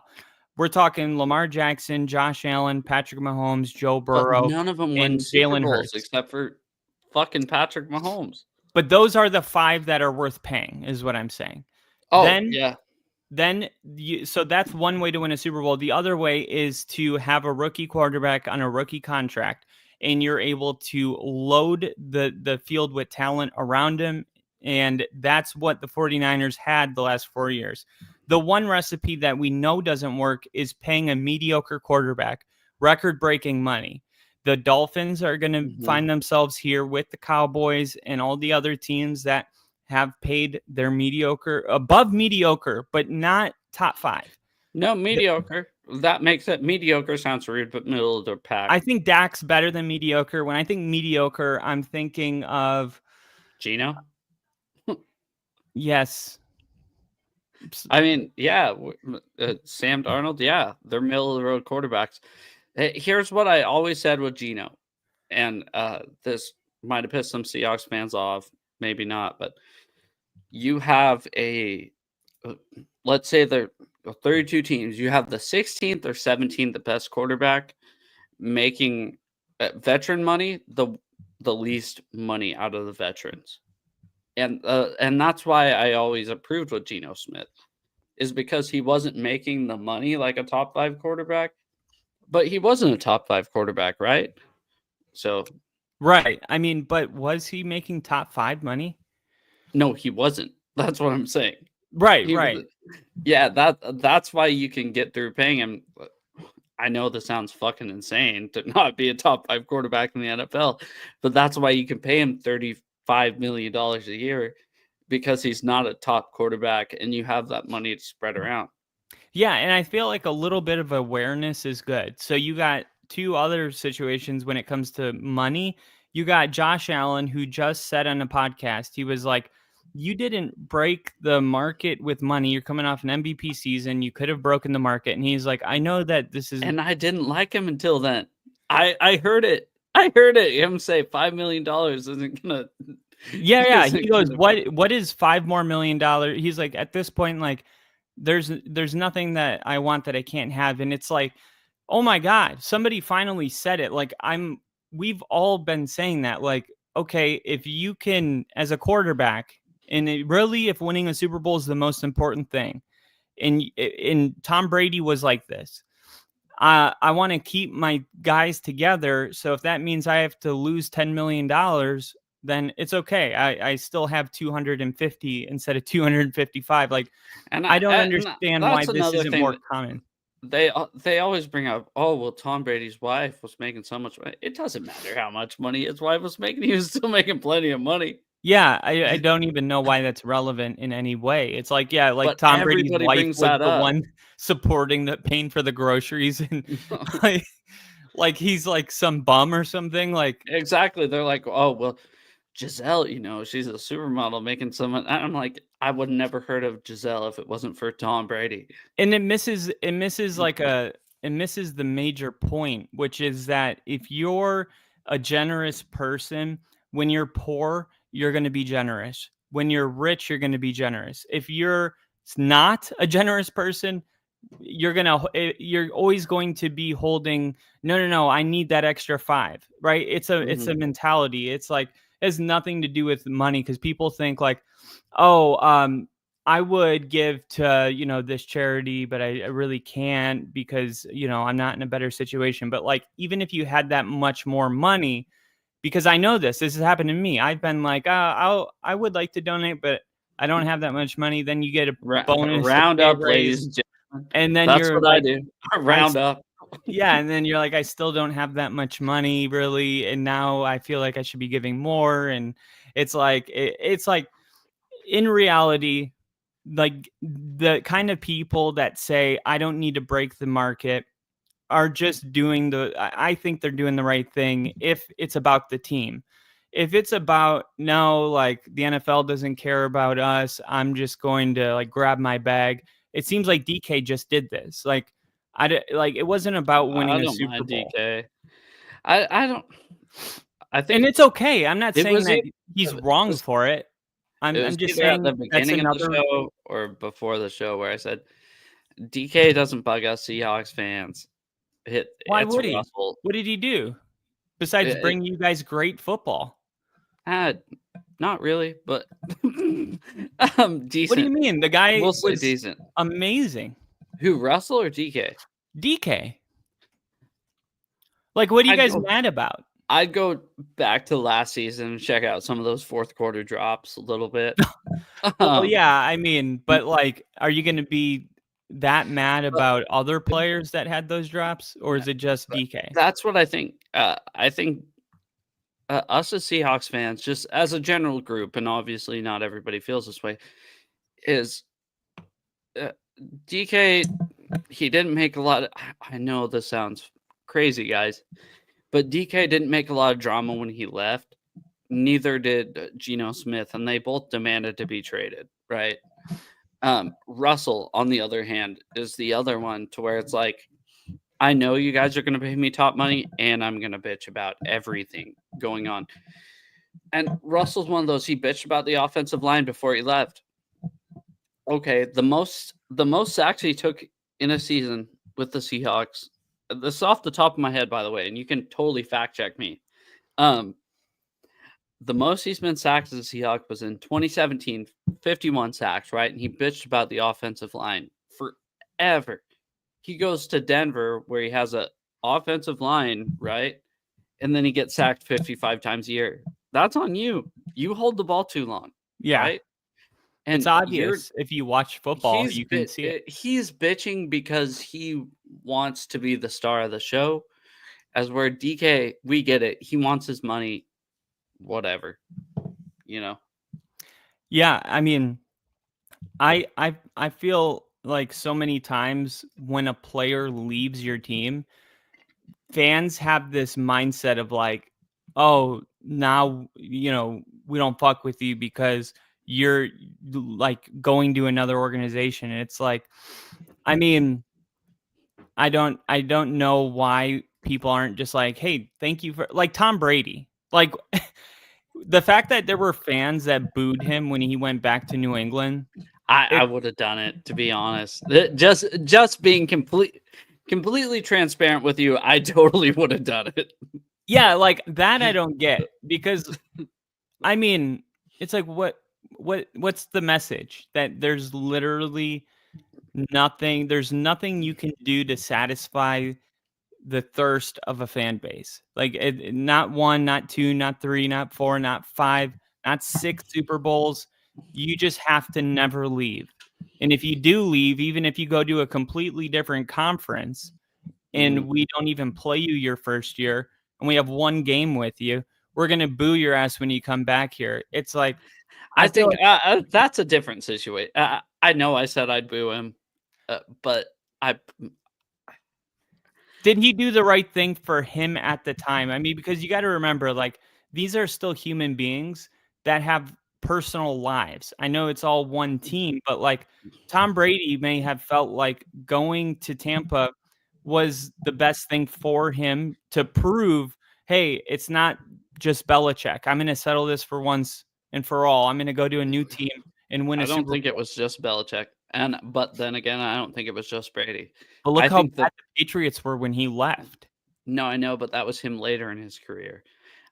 We're talking Lamar Jackson, Josh Allen, Patrick Mahomes, Joe Burrow. But none of them win Super Bowls except for fucking Patrick Mahomes. But those are the 5 that are worth paying, is what I'm saying. Oh, yeah. So that's one way to win a Super Bowl. The other way is to have a rookie quarterback on a rookie contract, and you're able to load the field with talent around him. And that's what the 49ers had the last 4 years. The one recipe that we know doesn't work is paying a mediocre quarterback record-breaking money. The Dolphins are going to find themselves here with the Cowboys and all the other teams that have paid their mediocre, above mediocre, but not top 5. No, mediocre. That makes it mediocre. Sounds rude, but middle of the pack. I think Dak's better than mediocre. When I think mediocre, I'm thinking of Geno. Yes. I mean, yeah, Sam Darnold, yeah, they're middle of the road quarterbacks. Here's what I always said with Geno, and this might have pissed some Seahawks fans off, maybe not, but you have let's say there are 32 teams. You have the 16th or 17th, the best quarterback, making veteran money, the least money out of the veterans. And that's why I always approved with Geno Smith, is because he wasn't making the money like a top 5 quarterback, but he wasn't a top 5 quarterback, right? So, right. I mean, but was he making top 5 money? No, he wasn't. That's what I'm saying. Right, right. Yeah, that's why you can get through paying him. I know this sounds fucking insane to not be a top 5 quarterback in the NFL, but that's why you can pay him $35 million a year, because he's not a top quarterback and you have that money to spread around. Yeah, and I feel like a little bit of awareness is good. So you got 2 other situations when it comes to money. You got Josh Allen, who just said on a podcast, he was like, you didn't break the market with money. You're coming off an MVP season. You could have broken the market. And he's like, I know that this is... And I didn't like him until then. I heard it. I heard it. Him say $5 million isn't going to... Yeah. He goes, what is $5 more million? He's like, at this point, like, there's nothing that I want that I can't have. And it's like, oh my God, somebody finally said it. Like, we've all been saying that, like, okay, if you can, as a quarterback, and if winning a Super Bowl is the most important thing, and Tom Brady was like this, I want to keep my guys together. So if that means I have to lose $10 million, then it's okay. I still have 250 instead of 255. Like, and I don't understand why this isn't more common. They always bring up, oh, well, Tom Brady's wife was making so much money. It doesn't matter how much money his wife was making. He was still making plenty of money. Yeah, I don't even know why that's relevant in any way. It's like, yeah, like, but Tom Brady's wife was the one supporting paying for the groceries, and like he's like some bum or something. Like, exactly. They're like, oh, well, Giselle, she's a supermodel making some. I'm like, I would never heard of Giselle if it wasn't for Tom Brady. And it misses like a misses the major point, which is that if you're a generous person, when you're poor, you're going to be generous. When you're rich, you're going to be generous. If you're not a generous person, you're always going to be holding, no, I need that extra 5, right? It's a mentality. It's like, it has nothing to do with money, because people think like, I would give to, this charity, but I really can't because, I'm not in a better situation. But like, even if you had that much more money, because I know this has happened to me. I've been like, I would like to donate, but I don't have that much money. Then you get a bonus, round up, ladies, and then that's what like, I do. Round up. Yeah, and then you're like, I still don't have that much money, really, and now I feel like I should be giving more. And it's like, in reality, like the kind of people that say I don't need to break the market are just doing I think they're doing the right thing if it's about the team. If it's about, no, like the NFL doesn't care about us, I'm just going to like grab my bag. It seems like DK just did this. Like it wasn't about winning a Super Bowl. DK. I think, and it's okay. I'm not saying that he's wrong for it. I'm just saying at the beginning of the show or before the show where I said DK doesn't bug us Seahawks fans. Why would he? What did he do besides bring you guys great football? Not really, but decent. What do you mean? The guy was decent, amazing. Who, Russell or DK? DK. Like, what are you guys mad about? I'd go back to last season and check out some of those fourth quarter drops a little bit. Well, yeah, I mean, but like, are you going to be that mad about other players that had those drops, or is it just DK? That's what I think. I think us as Seahawks fans, just as a general group, and obviously not everybody feels this way, is DK, he didn't make a lot of, I know this sounds crazy, guys, but DK didn't make a lot of drama when he left. Neither did Geno Smith, and they both demanded to be traded, right? Russell, on the other hand, is the other one to where it's like, I know you guys are going to pay me top money, and I'm going to bitch about everything going on. And Russell's one of those, he bitched about the offensive line before he left. Okay, the most sacks he took in a season with the Seahawks, this is off the top of my head, by the way, and you can totally fact check me. The most he's been sacked as a Seahawk was in 2017, 51 sacks, right? And he bitched about the offensive line forever. He goes to Denver where he has an offensive line, right? And then he gets sacked 55 times a year. That's on you. You hold the ball too long. Yeah. Right? And it's obvious if you watch football, you can see it. He's bitching because he wants to be the star of the show. As where DK, we get it. He wants his money, whatever, Yeah, I mean, I feel like so many times when a player leaves your team, fans have this mindset of like, oh, now, we don't fuck with you because you're like going to another organization. And it's like, I mean, I don't know why people aren't just like, hey, thank you for, like, Tom Brady. Like, the fact that there were fans that booed him when he went back to New England. I would have done it, to be honest. Just being completely transparent with you, I totally would have done it. Yeah, like that I don't get, because I mean, it's like what's the message? That there's literally nothing, there's nothing you can do to satisfy the thirst of a fan base. Like not 1, not 2, not 3, not 4, not 5, not 6 Super Bowls. You just have to never leave. And if you do leave, even if you go to a completely different conference and we don't even play you your first year and we have one game with you, we're going to boo your ass when you come back here. It's like, I think that's a different situation. I know I said I'd boo him, but did he do the right thing for him at the time? I mean, because you got to remember, like, these are still human beings that have personal lives. I know it's all one team, but like Tom Brady may have felt like going to Tampa was the best thing for him to prove, hey, it's not just Belichick. I'm going to settle this for once and for all. I'm going to go to a new team and win a Super Bowl. I don't think it was just Belichick. But then again, I don't think it was just Brady. But look how bad the Patriots were when he left. No, I know, but that was him later in his career.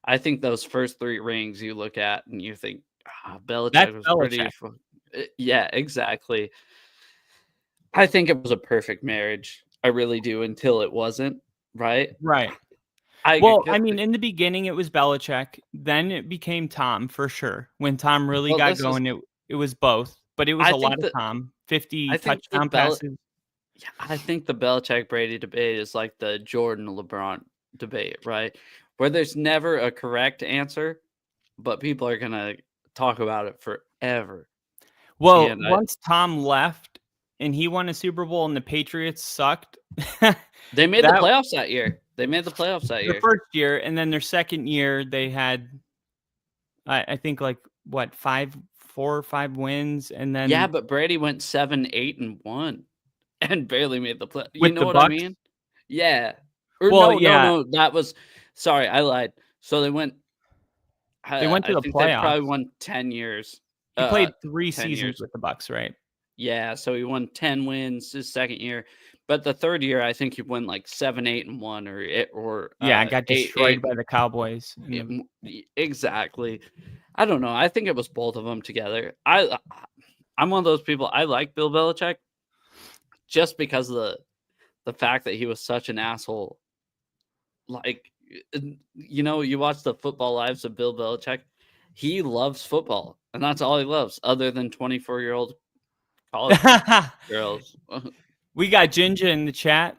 I think those first 3 rings you look at and you think, Belichick was pretty. Yeah, exactly. I think it was a perfect marriage. I really do, until it wasn't, right? Right. I mean, in the beginning, it was Belichick. Then it became Tom, for sure. When Tom really got going, it was both. But it was a lot of Tom. 50 touchdown passes. Yeah, I think the Belichick-Brady debate is like the Jordan-LeBron debate, right? Where there's never a correct answer, but people are going to talk about it forever. Well, once Tom left and he won a Super Bowl and the Patriots sucked. They made the playoffs that year. The first year, and then their second year, they had, I think, 4 or 5 wins, and then but Brady went 7-8-1 and barely made the play. You know what I mean? Yeah. No. That was sorry, I lied. So they went. They went to the playoffs. They probably won 10 years. He played 3 seasons with the Bucs, right? Yeah, so he won 10 wins his second year. But the third year, I think he won 7-8-1 or got destroyed by the Cowboys. Exactly. I don't know. I think it was both of them together. I'm one of those people. I like Bill Belichick just because of the fact that he was such an asshole. You watch the Football Lives of Bill Belichick. He loves football, and that's all he loves, other than 24-year-old college girls. We got Jinja in the chat.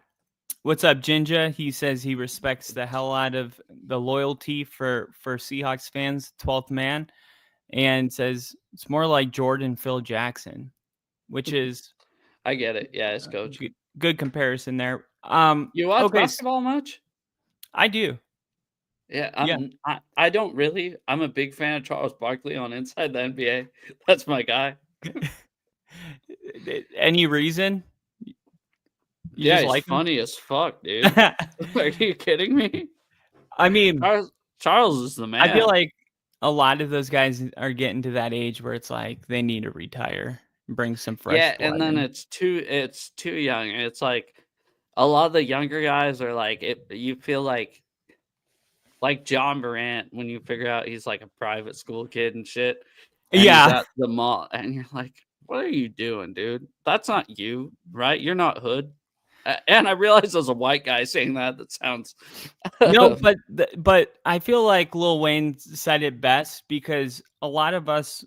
What's up, Jinja? He says he respects the hell out of the loyalty for Seahawks fans, 12th man, and says it's more like Jordan Phil Jackson, which is... I get it. Yeah, it's coach. Good comparison there. You watch basketball much? I do. Yeah, I don't really. I'm a big fan of Charles Barkley on Inside the NBA. That's my guy. Any reason? He's funny as fuck, dude. Are you kidding me? I mean, Charles is the man. I feel like a lot of those guys are getting to that age where it's like they need to retire, bring some fresh blood and then in. it's too young. It's like a lot of the younger guys are like you feel like John Morant when you figure out he's like a private school kid and shit. And he's at the mall, and you're like, what are you doing, dude? That's not you, right? You're not hood. And I realize as a white guy saying that sounds no, but I feel like Lil Wayne said it best, because a lot of us,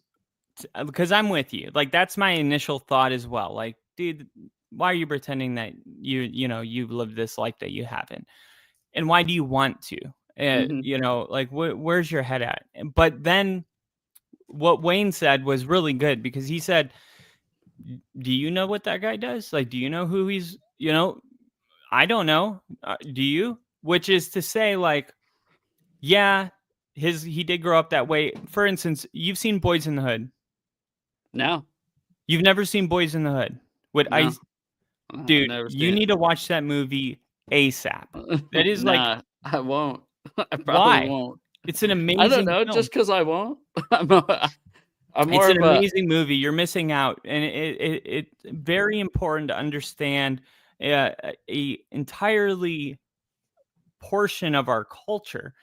because I'm with you, like that's my initial thought as well. Like, dude, why are you pretending that you've lived this life that you haven't, and why do you want to? Where's your head at? But then what Wayne said was really good, because he said, do you know what that guy does? Like, do you know who he's, I don't know. Do you? Which is to say, like, yeah, he did grow up that way. For instance, you've seen Boys in the Hood. No. You've never seen Boys in the Hood. Dude, you need to watch that movie ASAP. That is I won't. I probably won't. It's an amazing I don't know, film. just because I won't. It's an amazing movie. You're missing out. And it's very important to understand a entirely portion of our culture,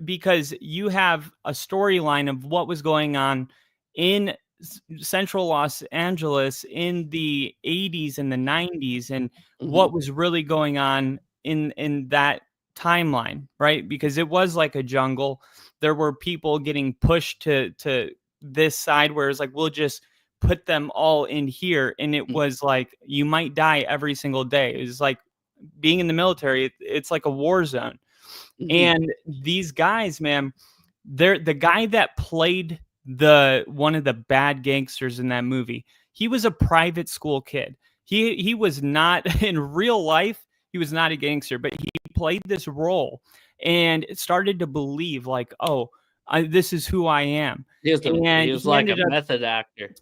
because you have a storyline of what was going on in central Los Angeles in the 80s and the 90s, and what was really going on in that timeline, right? Because it was like a jungle. There were people getting pushed to this side where it's like, we'll just put them all in here. And it was like, you might die every single day. It's like being in the military. It's like a war zone. And these guys, man, they're the guy that played one of the bad gangsters in that movie. He was a private school kid. He was not in real life. He was not a gangster, but he played this role and started to believe like, this is who I am. He was like a method actor.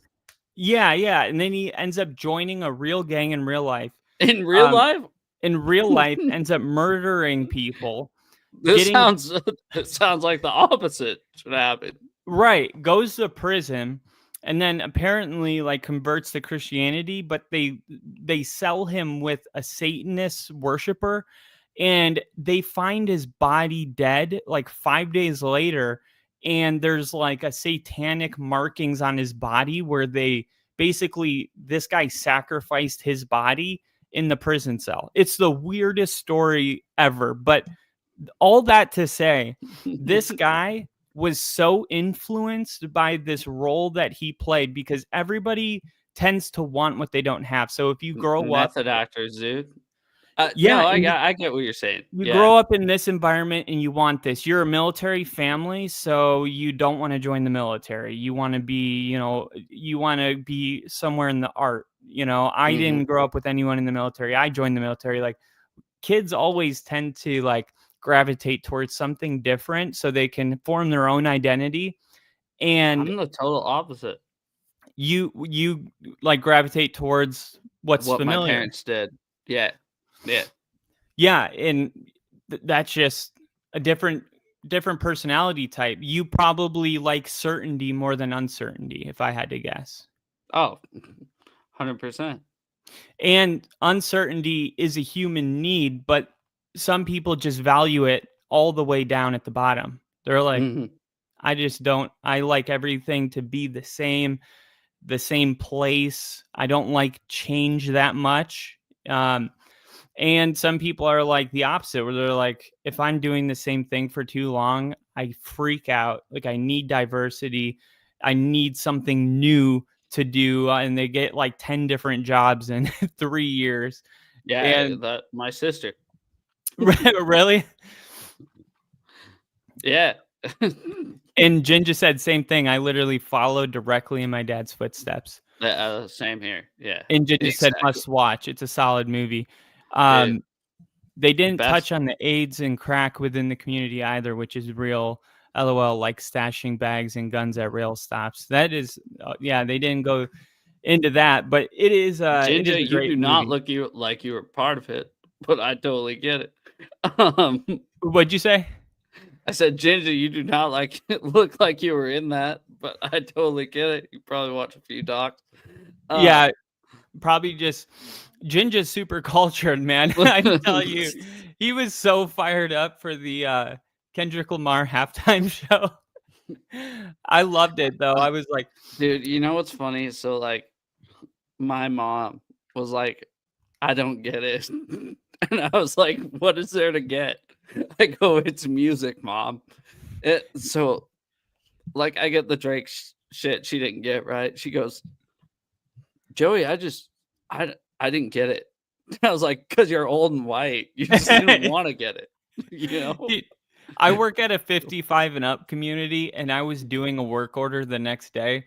Yeah. And then he ends up joining a real gang in real life. In real life? in real life ends up murdering people. This sounds like the opposite should happen. Right. Goes to prison and then apparently like converts to Christianity, but they sell him with a Satanist worshiper, and they find his body dead like 5 days later, and there's like a satanic markings on his body where they basically, this guy sacrificed his body in the prison cell. It's the weirdest story ever, but all that to say, this guy was so influenced by this role that he played, because everybody tends to want what they don't have. So if you grow up, method actors, dude. Yeah, no, I get what you're saying. You grow up in this environment and you want this. You're a military family, so you don't want to join the military. You want to be, you want to be somewhere in the art. I didn't grow up with anyone in the military. I joined the military. Like, kids always tend to like gravitate towards something different so they can form their own identity. And I'm the total opposite. You like gravitate towards what familiar. My parents did. Yeah. And that's just a different personality type. You probably like certainty more than uncertainty, if I had to guess. Oh, 100%. And uncertainty is a human need, but some people just value it all the way down at the bottom. They're like, I like everything to be the same place. I don't like change that much. And some people are like the opposite, where they're like, if I'm doing the same thing for too long, I freak out. Like, I need diversity. I need something new to do. And they get like 10 different jobs in 3 years. Yeah, and my sister. Really? Yeah. And Jen just said same thing. I literally followed directly in my dad's footsteps. Same here. Yeah. And Jen just said must watch. It's a solid movie. They didn't touch on the AIDS and crack within the community either, which is real. LOL, like stashing bags and guns at rail stops. That is, they didn't go into that, but it is. Ginger, you do not look like you were part of it, but I totally get it. What'd you say? I said, Ginger, you do not look like you were in that, but I totally get it. You probably watch a few docs. Yeah, probably just Ginger's super cultured, man. I can tell you, he was so fired up for the Kendrick Lamar halftime show. I loved it though. I was like, dude, you know what's funny? So like, my mom was like, I don't get it. And I was like, what is there to get? I go, it's music, Mom. So, like, I get the Drake shit she didn't get, right? She goes, Joey, I didn't get it. I was like, because you're old and white. You just didn't want to get it. I work at a 55 and up community, and I was doing a work order the next day.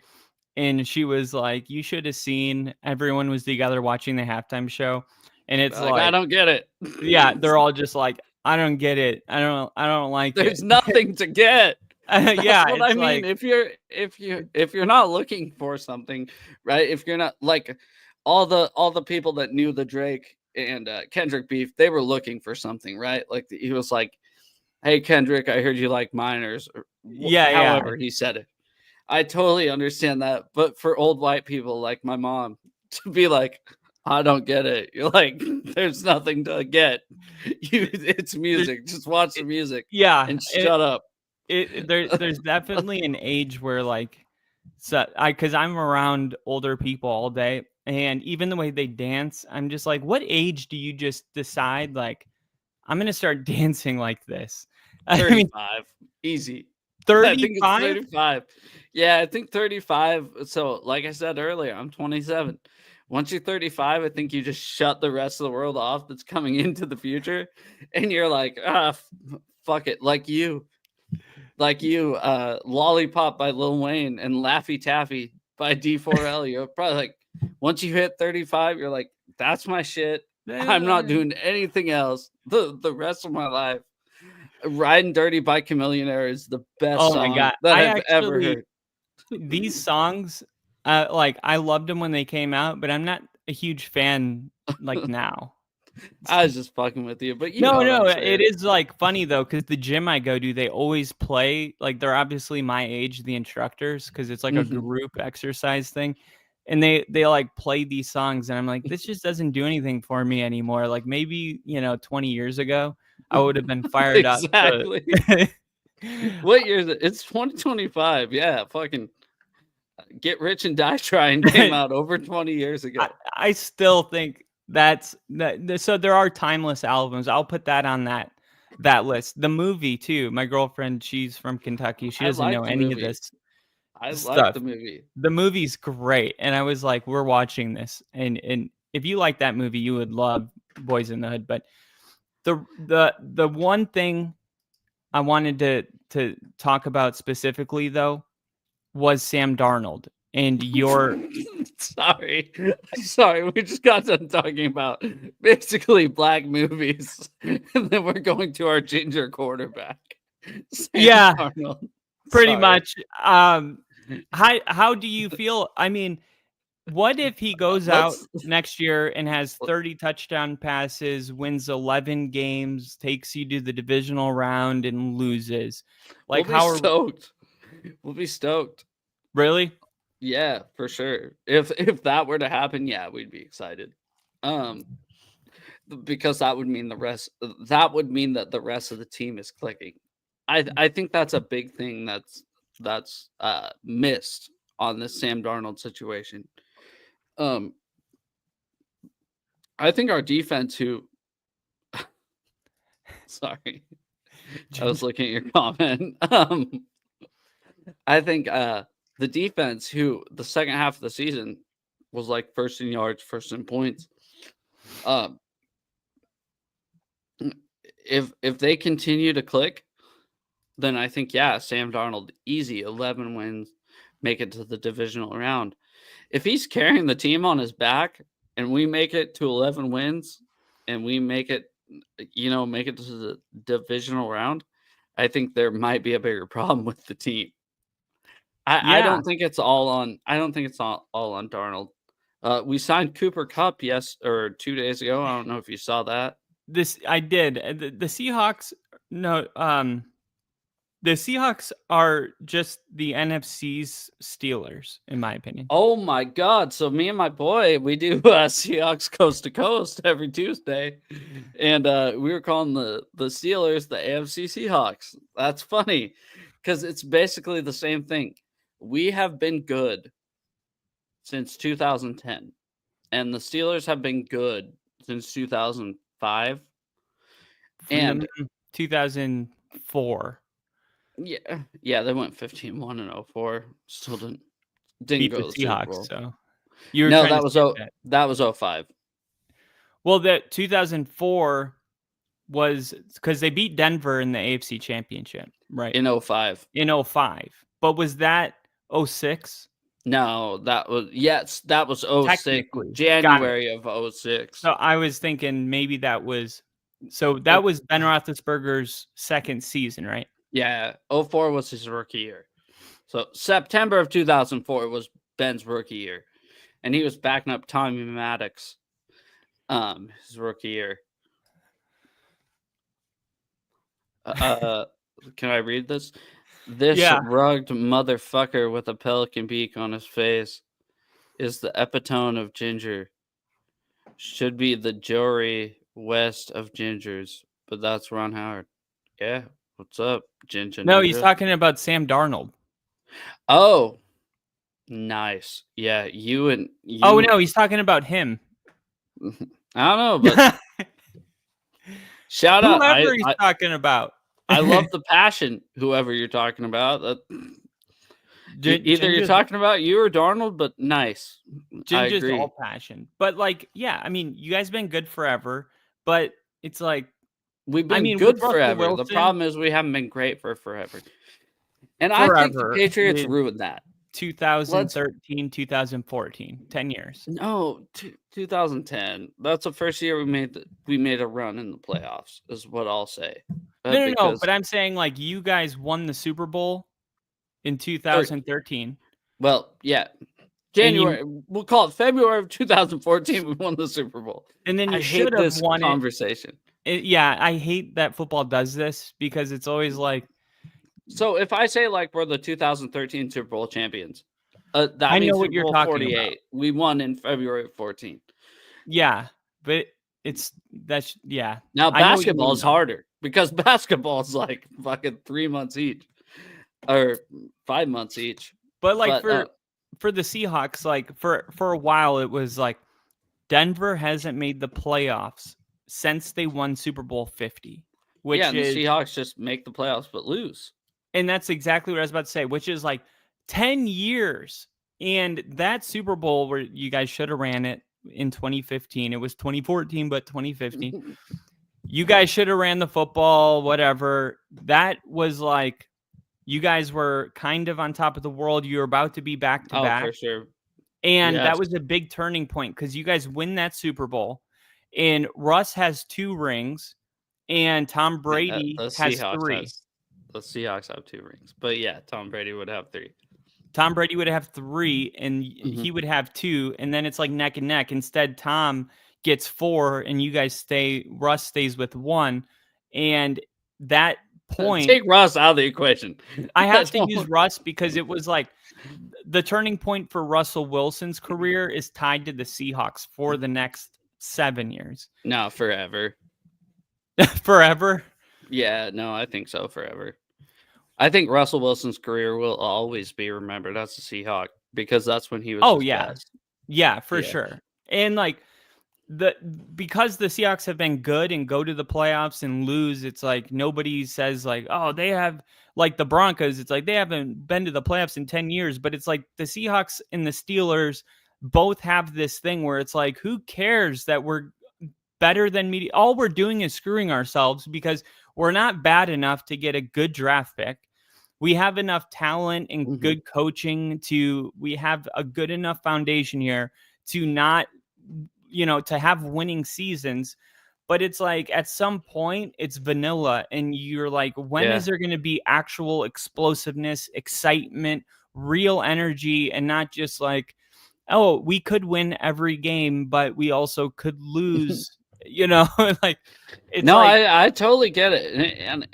And she was like, you should have seen everyone was together watching the halftime show. And it's like, I don't get it. Yeah, they're all just like, I don't get it. I don't like it. There's nothing to get. Yeah, what I mean. If you're not looking for something, right? If you're not like all the people that knew the Drake and Kendrick beef, they were looking for something, right? Like he was like, "Hey Kendrick, I heard you like minors." Or however he said it. I totally understand that, but for old white people like my mom to be like, I don't get it. You're like, there's nothing to get. It's music. Just watch the music. Yeah, and shut up. There's definitely an age where like, because I'm around older people all day, and even the way they dance, I'm just like, what age do you just decide like, I'm gonna start dancing like this? 35, easy. 35. I think it's 35. Yeah, I think 35. So, like I said earlier, I'm 27. Once you're 35, I think you just shut the rest of the world off that's coming into the future. And you're like, fuck it. Like you, Lollipop by Lil Wayne and Laffy Taffy by D4L. You're probably like, once you hit 35, you're like, that's my shit. I'm not doing anything else the rest of my life. Riding Dirty by Chamillionaire is the best song that I've ever heard. These songs, like I loved them when they came out, but I'm not a huge fan like now. I was just fucking with you, but no, it is like funny though, because the gym I go to, they always play like they're obviously my age, the instructors, because it's like a group exercise thing, and they like play these songs, and I'm like, this just doesn't do anything for me anymore. Like maybe 20 years ago, I would have been fired up. Exactly. What year is it? It's 2025. Yeah, fucking Get Rich and Die Trying came out over 20 years ago. I still think that's that. So there are timeless albums. I'll put that on that list. The movie too. My girlfriend, she's from Kentucky. She doesn't know any of this. I like the movie. The movie's great, and I was like, we're watching this, and if you like that movie, you would love Boys in the Hood. But the one thing I wanted to talk about specifically though was Sam Darnold and your sorry, we just got done talking about basically black movies, and then we're going to our ginger quarterback. Sam Darnold. Pretty much. How do you feel? I mean, what if he goes out next year and has 30 touchdown passes, wins 11 games, takes you to the divisional round and loses? Like, We'll be stoked. Really? Yeah, for sure. If that were to happen, yeah, we'd be excited. Because that would mean that the rest of the team is clicking. I think that's a big thing that's missed on this Sam Darnold situation. I think our defense sorry. I was looking at your comment. I think the defense, who the second half of the season was like first in yards, first in points. If they continue to click, then I think, yeah, Sam Darnold, easy 11 wins, make it to the divisional round. If he's carrying the team on his back and we make it to 11 wins and we make it to the divisional round, I think there might be a bigger problem with the team. I don't think it's all on Darnold. We signed Cooper Kupp 2 days ago. I don't know if you saw that. I did. The Seahawks the Seahawks are just the NFC's Steelers, in my opinion. Oh my God. So me and my boy, we do Seahawks coast to coast every Tuesday. And we were calling the Steelers the AFC Seahawks. That's funny because it's basically the same thing. We have been good since 2010, and the Steelers have been good since 2005 and 2004. Yeah, they went 15-1 and 04. Still didn't beat go the to Seahawks. So that was 05. Well, the 2004 was because they beat Denver in the AFC Championship, right? In 05. In 05. But was that 06? No, that was 06. January of 06. So I was thinking maybe that was Ben Roethlisberger's second season, right? Yeah, 04 was his rookie year. So September of 2004 was Ben's rookie year. And he was backing up Tommy Maddox his rookie year. Can I read this? This rugged motherfucker with a pelican beak on his face is the epitome of ginger. Should be the Jory West of gingers, but that's Ron Howard. Yeah, what's up, Ginger? No, he's talking about Sam Darnold. Oh, nice. Yeah, you. Oh no, he's talking about him. I don't know, but shout out whoever he's talking about. I love the passion, whoever you're talking about. Either you're talking about you or Darnold, but nice. Ginger's all passion. But I mean, you guys been good forever, but it's like we've been good forever. Wilson, the problem is we haven't been great for forever. And I think the Patriots ruined that. 2013, 2014, 10 years. No, 2010. That's the first year we made a run in the playoffs, is what I'll say. No, but I'm saying you guys won the Super Bowl in 2013. Well, yeah. January. We'll call it February of 2014. We won the Super Bowl. And then you should have won conversation. Yeah, I hate that football does this because it's always like. So if I say like we're the 2013 Super Bowl champions, that I means know what Super you're Bowl talking 48. about. We won in February of 14. Yeah, but yeah. Now basketball is harder because basketball is like fucking 3 months each or 5 months each. But like for the Seahawks, like for a while, it was like Denver hasn't made the playoffs since they won Super Bowl 50. Which the Seahawks just make the playoffs but lose. And that's exactly what I was about to say, which is like 10 years. And that Super Bowl where you guys should have ran it in 2015. It was 2014, but 2015. You guys should have ran the football, whatever. That was like, you guys were kind of on top of the world. You were about to be back to back. For sure. And that was a big turning point because you guys win that Super Bowl. And Russ has 2 rings. And Tom Brady has 3. The Seahawks have 2 rings. But yeah, Tom Brady would have 3. Tom Brady would have 3, and he would have 2. And then it's like neck and neck. Instead, Tom gets 4, and you guys Russ stays with 1. And that point. Take Russ out of the equation. I have to use Russ because it was like the turning point for Russell Wilson's career is tied to the Seahawks for the next 7 years. No, forever. Forever? Yeah, no, I think so. Forever. I think Russell Wilson's career will always be remembered as a Seahawk because that's when he was. Best. Yeah, for sure. And like because the Seahawks have been good and go to the playoffs and lose, it's like nobody says like, oh, they have like the Broncos. It's like they haven't been to the playoffs in 10 years, but it's like the Seahawks and the Steelers both have this thing where it's like, who cares that we're better than media? All we're doing is screwing ourselves because we're not bad enough to get a good draft pick. We have enough talent and good coaching we have a good enough foundation here to not, to have winning seasons. But it's like at some point it's vanilla and you're like, when is there going to be actual explosiveness, excitement, real energy, and not just like, oh, we could win every game, but we also could lose. Like it's I totally get it, and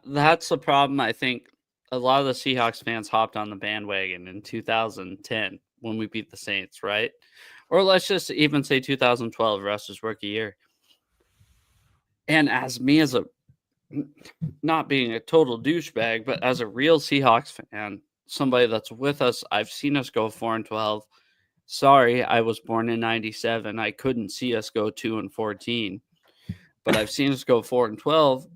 that's the problem. I think a lot of the Seahawks fans hopped on the bandwagon in 2010 when we beat the Saints, right? Or let's just even say 2012, Russ's rookie year. And as me, as a not being a total douchebag, but as a real Seahawks fan, somebody that's with us, I've seen us go 4-12. Sorry, I was born in 97. I couldn't see us go 2-14, but I've seen us go 4-12.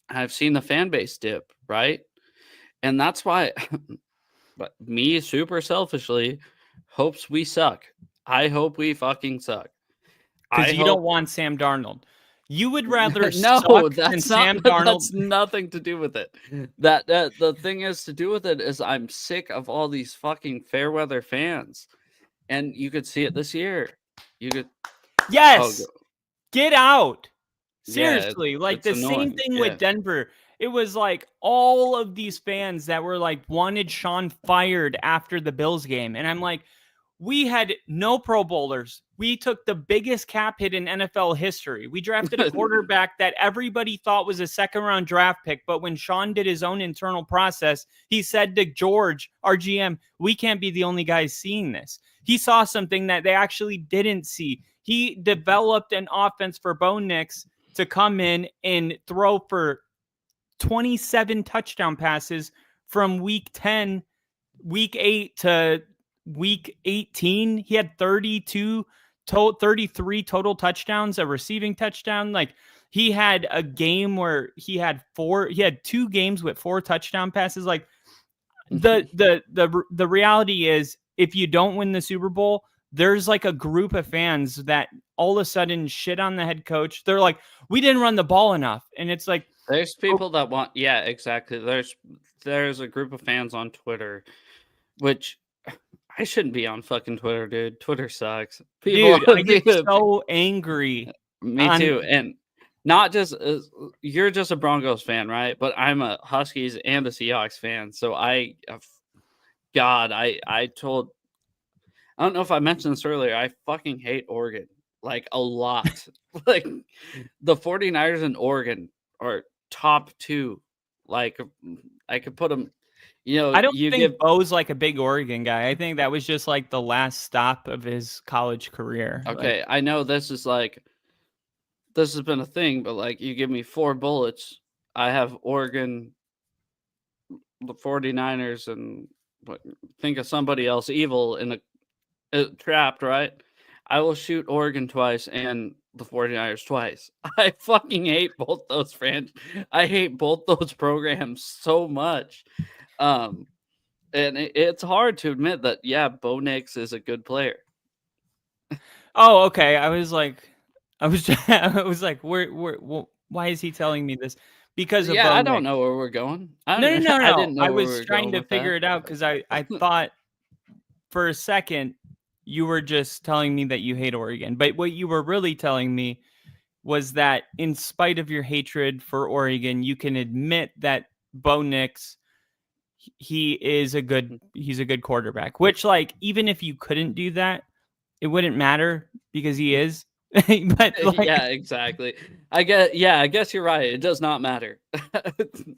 I've seen the fan base dip, right? And that's why, but me super selfishly hopes we suck. I hope we fucking suck. Because you don't want Sam Darnold. You would rather no, than Sam Darnold. That's nothing to do with it. That the thing is to do with it is I'm sick of all these fucking fair weather fans, and you could see it this year. You could get out. Seriously, like the same thing with Denver. It was like all of these fans that were like wanted Sean fired after the Bills game, and I'm like, we had no Pro Bowlers. We took the biggest cap hit in NFL history. We drafted a quarterback that everybody thought was a second-round draft pick, but when Sean did his own internal process, he said to George, our GM, we can't be the only guys seeing this. He saw something that they actually didn't see. He developed an offense for Bo Nix to come in and throw for 27 touchdown passes from week 10, week 8 to week 18. He had 33 total touchdowns, a receiving touchdown. Like he had a game where he had 2 games with 4 touchdown passes. Like the reality is, if you don't win the Super Bowl, there's like a group of fans that all of a sudden shit on the head coach. They're like, we didn't run the ball enough. And it's like, there's people that want, exactly. There's a group of fans on Twitter, which I shouldn't be on fucking Twitter, dude. Twitter sucks. Dude, I get so angry. Me too. And not just, you're just a Broncos fan, right? But I'm a Huskies and a Seahawks fan. So I God, I don't know if I mentioned this earlier. I fucking hate Oregon like a lot. Like the 49ers and Oregon are top 2. Like I could put them. I don't think Bo's like a big Oregon guy. I think that was just like the last stop of his college career. Okay, I know this has been a thing, but like you give me 4 bullets, I have Oregon, the 49ers, and think of somebody else evil in a trapped, right? I will shoot Oregon twice and the 49ers twice. I fucking hate both those I hate both those programs so much. And it's hard to admit that, yeah, Bo Nix is a good player. Oh, okay. I was like, why is he telling me this? Because of Bo I Nix. don't know where we're going. No. I didn't know. I was trying to figure it out because I thought for a second you were just telling me that you hate Oregon, but what you were really telling me was that in spite of your hatred for Oregon, you can admit that Bo Nix, he's a good quarterback, which like, even if you couldn't do that, it wouldn't matter because he is. But like, yeah, exactly. I guess you're right. It does not matter.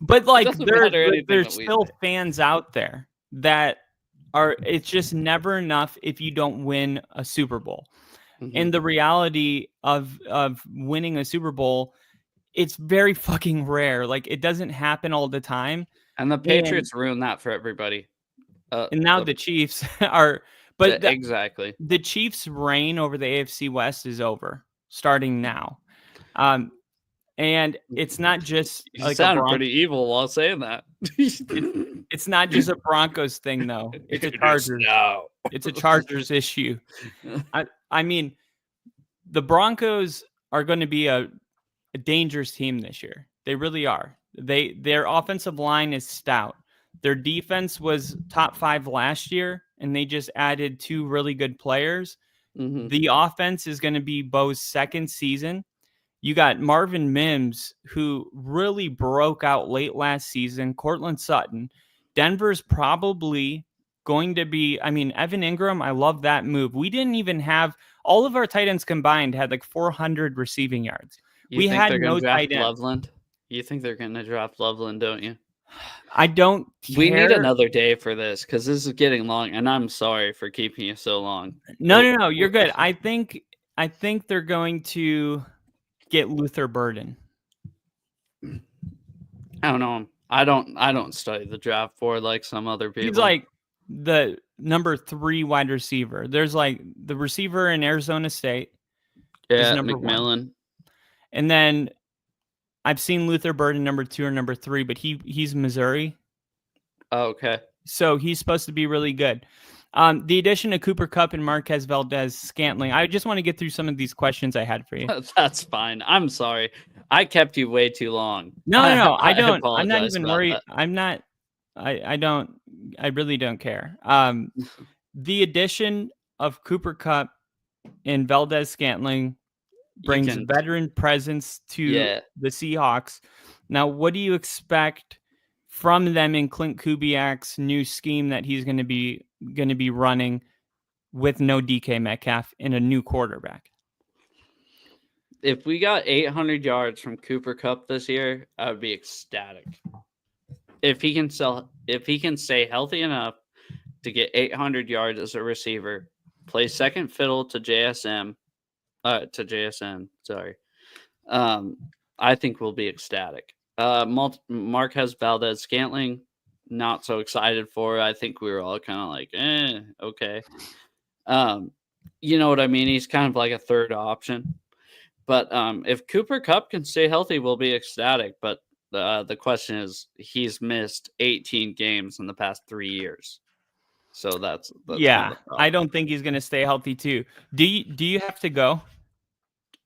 But like there's still fans out there that it's just never enough if you don't win a Super Bowl. Mm-hmm. And the reality of winning a Super Bowl, it's very fucking rare. Like it doesn't happen all the time. And the Patriots ruined that for everybody. And now the Chiefs are, but exactly. The Chiefs' reign over the AFC West is over, starting now. And it's not just you sound pretty evil while saying that. It's not just a Broncos thing, though. It's a Chargers. It's a Chargers issue. I mean, the Broncos are going to be a dangerous team this year. They really are. Their offensive line is stout. Their defense was top 5 last year, and they just added 2 really good players. Mm-hmm. The offense is going to be Bo's second season. You got Marvin Mims, who really broke out late last season. Cortland Sutton. Denver's probably going to be, Evan Ingram, I love that move. We didn't even have, all of our tight ends combined had like 400 receiving yards. We had no tight end. Loveland? You think they're going to draft Loveland, don't you? I don't care. We need another day for this because this is getting long, and I'm sorry for keeping you so long. No, you're good. I think they're going to get Luther Burden. I don't know. I don't study the draft board like some other people. He's like the number 3 wide receiver. There's like the receiver in Arizona State. Yeah, McMillan. 1. And then I've seen Luther Burden number 2 or number 3, but he's Missouri. Oh, okay. So he's supposed to be really good. The addition of Cooper Kupp and Marquez Valdez-Scantling. I just want to get through some of these questions I had for you. That's fine. I'm sorry. I kept you way too long. No, I don't. I'm not even worried. That. I'm not. I don't. I really don't care. The addition of Cooper Kupp and Valdez-Scantling brings veteran presence to the Seahawks. Now, what do you expect from them in Clint Kubiak's new scheme that he's going to be running with no DK Metcalf and a new quarterback? If we got 800 yards from Cooper Kupp this year, I would be ecstatic. If he can stay healthy enough to get 800 yards as a receiver, play second fiddle to JSN, sorry. I think we'll be ecstatic. Marquez Valdez-Scantling, not so excited for. I think we were all kind of like, okay. You know what I mean? He's kind of like a third option. But if Cooper Kupp can stay healthy, we'll be ecstatic. But the question is, he's missed 18 games in the past 3 years. So that's yeah. I don't think he's going to stay healthy too. Do you have to go?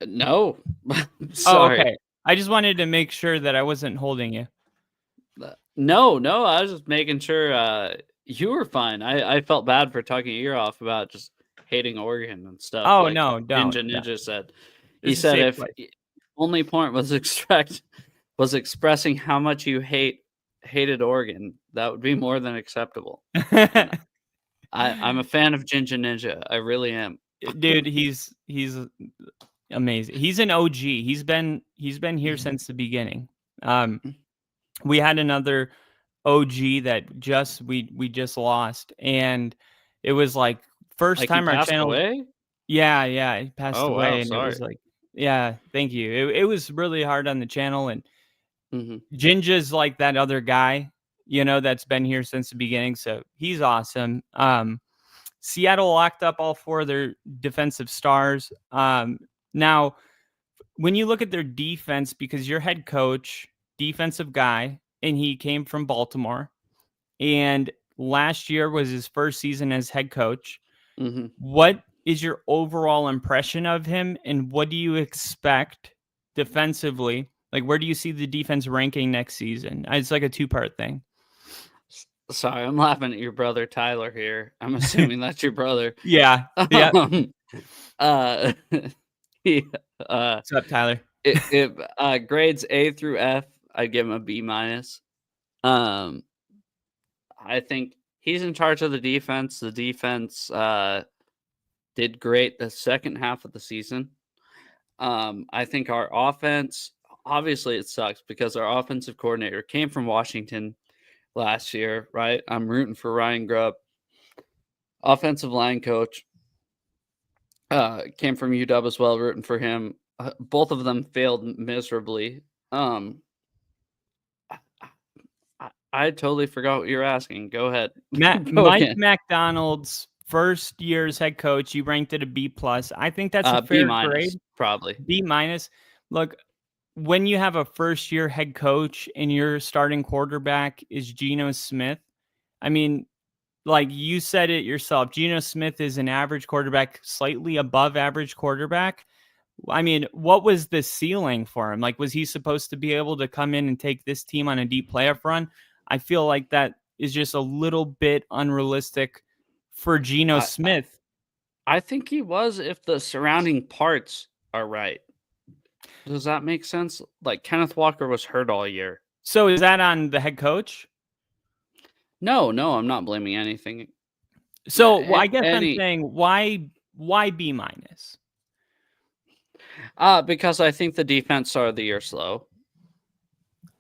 No. Sorry. Oh, okay. I just wanted to make sure that I wasn't holding you. No. I was just making sure you were fine. I felt bad for talking your ear off about just hating Oregon and stuff. Oh, like no, don't. Ninja said. He said if only point was expressing how much you hate hated Oregon, that would be more than acceptable. I'm a fan of Ginger Ninja. I really am. Dude, he's amazing. He's an OG. He's been here since the beginning. We had another OG that we just lost, and it was like first time our channel. Away? Yeah, he passed away, wow, and sorry. it was like, yeah, thank you. It was really hard on the channel, and Jinja's like that other guy, that's been here since the beginning, so he's awesome. Seattle locked up all 4 of their defensive stars. Now, when you look at their defense, because your head coach, defensive guy, and he came from Baltimore, and last year was his first season as head coach. What is your overall impression of him, and what do you expect defensively? Like, where do you see the defense ranking next season? It's like a 2-part thing. Sorry, I'm laughing at your brother Tyler here. I'm assuming that's your brother. Yeah. What's up, Tyler? Grades A through F, I'd give him a B-. I think he's in charge of the defense. The defense did great the second half of the season. I think our offense, obviously it sucks because our offensive coordinator came from Washington last year, right? I'm rooting for Ryan Grubb. Offensive line coach came from UW as well, rooting for him. Both of them failed miserably. I totally forgot what you're asking. Go ahead. Mike McDonald's first year's head coach, you ranked it a B+. I think that's a fair B-, grade. Probably. B-. Look, when you have a first-year head coach and your starting quarterback is Geno Smith, I mean, like you said it yourself, Geno Smith is an average quarterback, slightly above average quarterback. I mean, what was the ceiling for him? Like, was he supposed to be able to come in and take this team on a deep playoff run? I feel like that is just a little bit unrealistic for Geno Smith. I think he was if the surrounding parts are right. Does that make sense? Like, Kenneth Walker was hurt all year. So is that on the head coach? No, I'm not blaming anything. So I guess I'm saying why B-? Because I think the defense started the year slow.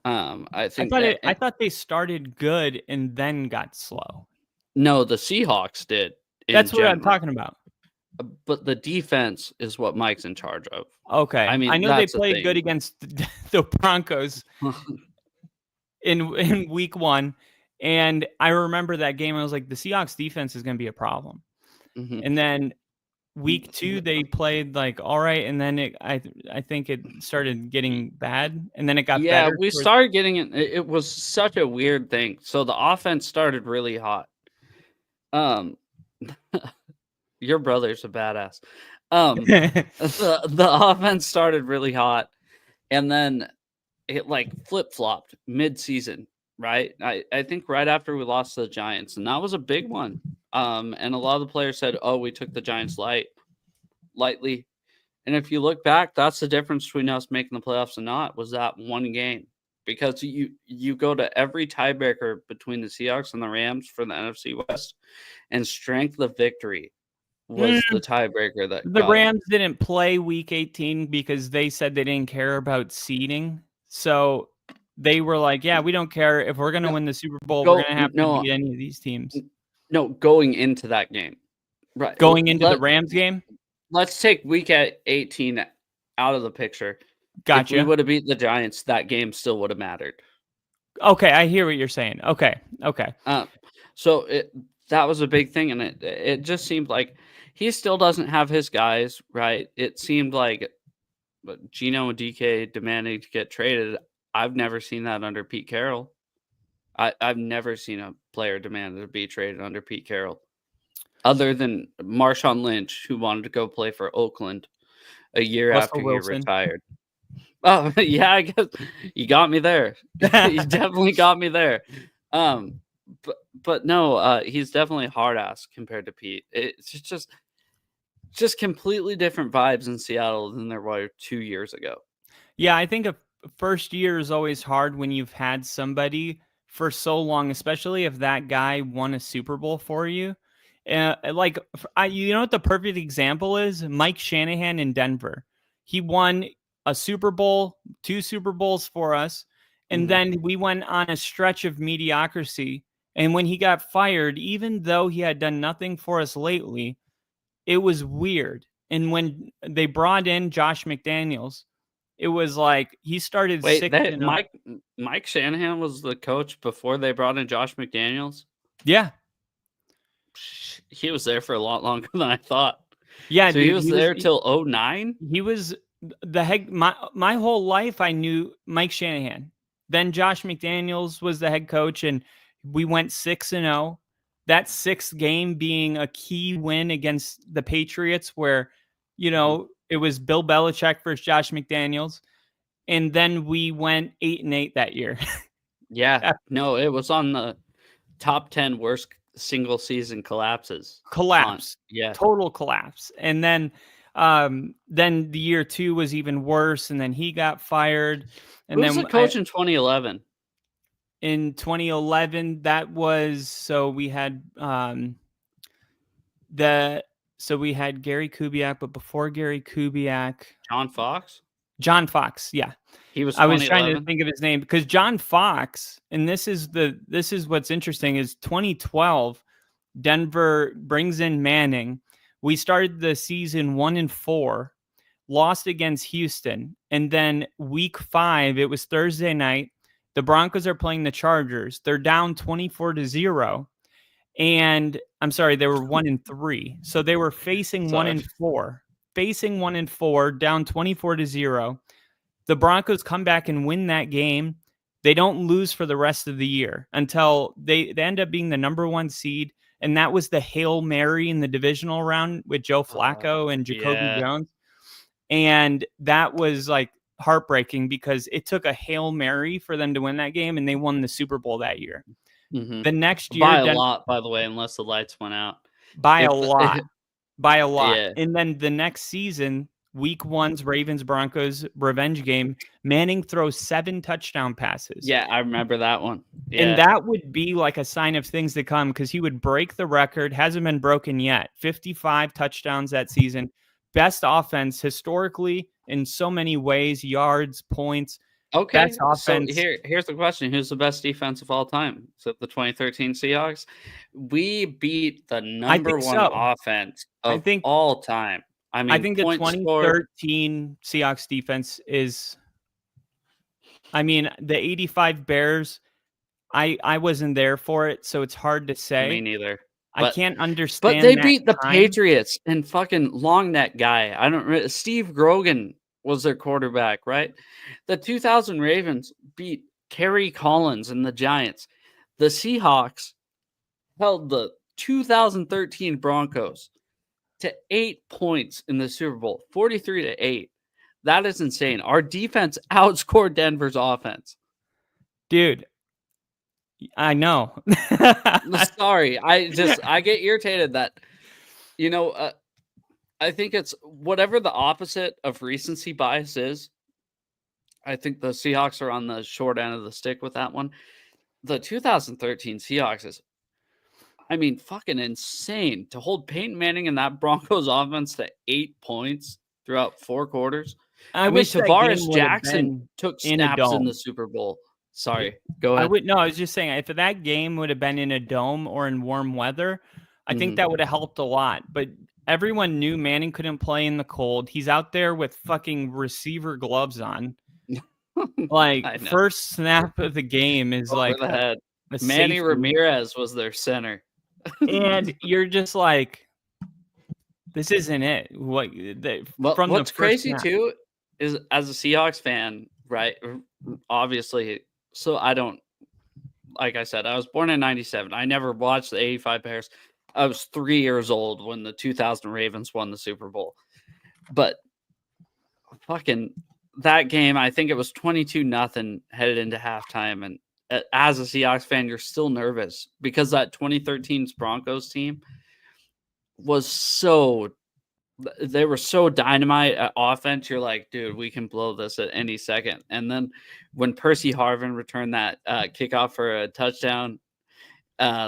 I thought they started good and then got slow. No, the Seahawks did. That's what I'm talking about. But the defense is what Mike's in charge of. Okay. I mean, I know they played good against the Broncos in week 1. And I remember that game. I was like, the Seahawks defense is going to be a problem. And then week 2, they played like all right. And then I think it started getting bad. And then it got better. Yeah, we started getting it. It was such a weird thing. So the offense started really hot. Your brother's a badass. The offense started really hot, and then it like flip-flopped mid-season, right? I think right after we lost to the Giants, and that was a big one. And a lot of the players said, "Oh, we took the Giants lightly." And if you look back, that's the difference between us making the playoffs and not, was that one game. Because you go to every tiebreaker between the Seahawks and the Rams for the NFC West, and strength of victory was the tiebreaker. That the Rams didn't play week 18 because they said they didn't care about seeding. So they were like, yeah, we don't care. If we're going to win the Super Bowl, we're going to have to beat any of these teams. No, going into that game. Right. Going into the Rams game? Let's take week 18 out of the picture. Gotcha. If we would have beat the Giants, that game still would have mattered. Okay, I hear what you're saying. Okay. So that was a big thing, and it just seemed like he still doesn't have his guys, right? It seemed like Geno and DK demanding to get traded. I've never seen that under Pete Carroll. I've never seen a player demand to be traded under Pete Carroll, other than Marshawn Lynch, who wanted to go play for Oakland a year after he retired. Oh, yeah, I guess you got me there. You definitely got me there. But no, he's definitely a hard ass compared to Pete. It's just completely different vibes in Seattle than there were 2 years ago. Yeah, I think a first year is always hard when you've had somebody for so long, especially if that guy won a Super Bowl for you. You know what the perfect example is? Mike Shanahan in Denver. He won a Super Bowl, 2 Super Bowls for us, and then we went on a stretch of mediocrity. And when he got fired, even though he had done nothing for us lately, it was weird. And when they brought in Josh McDaniels, it was like he started Mike Shanahan was the coach before they brought in Josh McDaniels? Yeah. He was there for a lot longer than I thought. Yeah, so dude, he was there till 2009? He was the head. My whole life I knew Mike Shanahan. Then Josh McDaniels was the head coach, and we went 6-0. That 6th game being a key win against the Patriots, where it was Bill Belichick versus Josh McDaniels, and then we went 8-8 that year. Yeah, no, it was on the top 10 worst single season collapse. Yeah, total collapse. And then the year 2 was even worse, and then he got fired. And Who was the coach in 2011? In 2011, we had we had Gary Kubiak, but before Gary Kubiak, John Fox, yeah. He was. I was trying to think of his name because John Fox, and this is what's interesting is 2012, Denver brings in Manning. We started the season 1-4, lost against Houston, and then week 5, it was Thursday night. The Broncos are playing the Chargers. They're down 24-0. And I'm sorry, they were 1-3. So they were facing 1-4, down 24-0. The Broncos come back and win that game. They don't lose for the rest of the year until they end up being the number 1 seed. And that was the Hail Mary in the divisional round with Joe Flacco and Jacoby Jones. And that was like heartbreaking because it took a Hail Mary for them to win that game, and they won the Super Bowl that year. Mm-hmm. The next year, by a lot, by the way, unless the lights went out. By a lot. Yeah. And then the next season, week 1's Ravens-Broncos revenge game, Manning throws 7 touchdown passes. Yeah, I remember that one. Yeah. And that would be like a sign of things to come because he would break the record. Hasn't been broken yet. 55 touchdowns that season. Best offense historically in so many ways, yards, points. Okay, best offense. So here's the question. Who's the best defense of all time? So the 2013 Seahawks? We beat the number 1 offense of all time. I mean, I think the 2013 Seahawks defense is, the 85 Bears, I wasn't there for it, so it's hard to say. Me neither. I can't understand. But they beat the Patriots and fucking long neck guy. Steve Grogan was their quarterback, right? The 2000 Ravens beat Kerry Collins and the Giants. The Seahawks held the 2013 Broncos to 8 points in the Super Bowl, 43-8. That is insane. Our defense outscored Denver's offense. Dude, I know. Sorry. I get irritated that, I think it's whatever the opposite of recency bias is. I think the Seahawks are on the short end of the stick with that one. The 2013 Seahawks is, fucking insane to hold Peyton Manning and that Broncos offense to 8 points throughout 4 quarters. I wish Tavares Jackson took snaps in the Super Bowl. Sorry, go ahead. I was just saying, if that game would have been in a dome or in warm weather, I think that would have helped a lot. But everyone knew Manning couldn't play in the cold. He's out there with fucking receiver gloves on. First snap of the game is over the head. Manny Ramirez was their center. And you're just like, this isn't it. What's crazy too is, as a Seahawks fan, right? Obviously, so I don't, like I said, I was born in 97. I never watched the 85 Bears. I was 3 years old when the 2000 Ravens won the Super Bowl. But fucking that game, I think it was 22-0 headed into halftime. And as a Seahawks fan, you're still nervous because that 2013 Broncos team was so they were so dynamite at offense. You're like, dude, we can blow this at any second. And then when Percy Harvin returned that kickoff for a touchdown,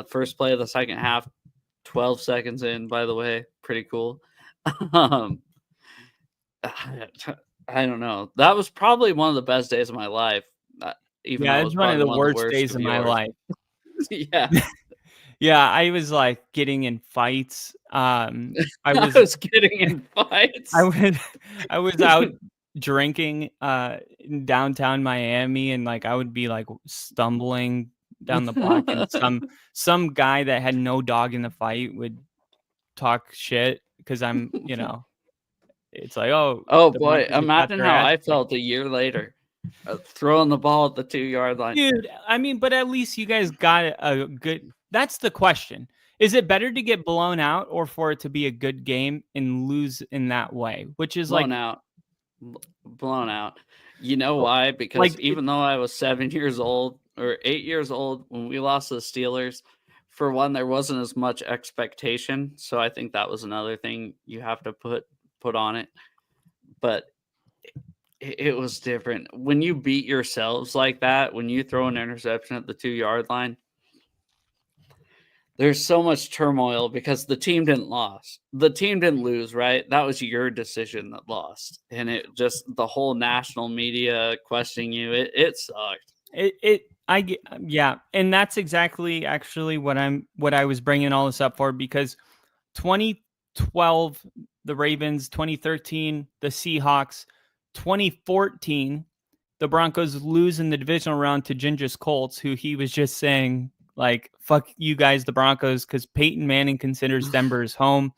first play of the second half, 12 seconds in, by the way, pretty cool. I don't know. That was probably one of the best days of my life. Even though it was one of the worst days of my life. Yeah. Yeah, I was like getting in fights. I was getting in fights. I was out drinking in downtown Miami, and like I would be like stumbling down the block, and some guy that had no dog in the fight would talk shit because I'm, it's like, oh boy, imagine how I felt a year later. Throwing the ball at the 2-yard line. Dude, I mean, but at least you guys got a good... That's the question. Is it better to get blown out or for it to be a good game and lose in that way? Which is blown out. You know why? Because even though I was 7 years old or 8 years old when we lost to the Steelers, for one, there wasn't as much expectation. So I think that was another thing you have to put on it. But it was different. When you beat yourselves like that, when you throw an interception at the 2-yard line, there's so much turmoil because the team didn't lose. The team didn't lose, right? That was your decision that lost. And it just, the whole national media questioning you, it sucked. Yeah. And that's exactly actually what I was bringing all this up for, because 2012, the Ravens, 2013, the Seahawks, 2014, the Broncos lose in the divisional round to Ginger's Colts, who he was just saying, like, fuck you guys, the Broncos, because Peyton Manning considers Denver his home.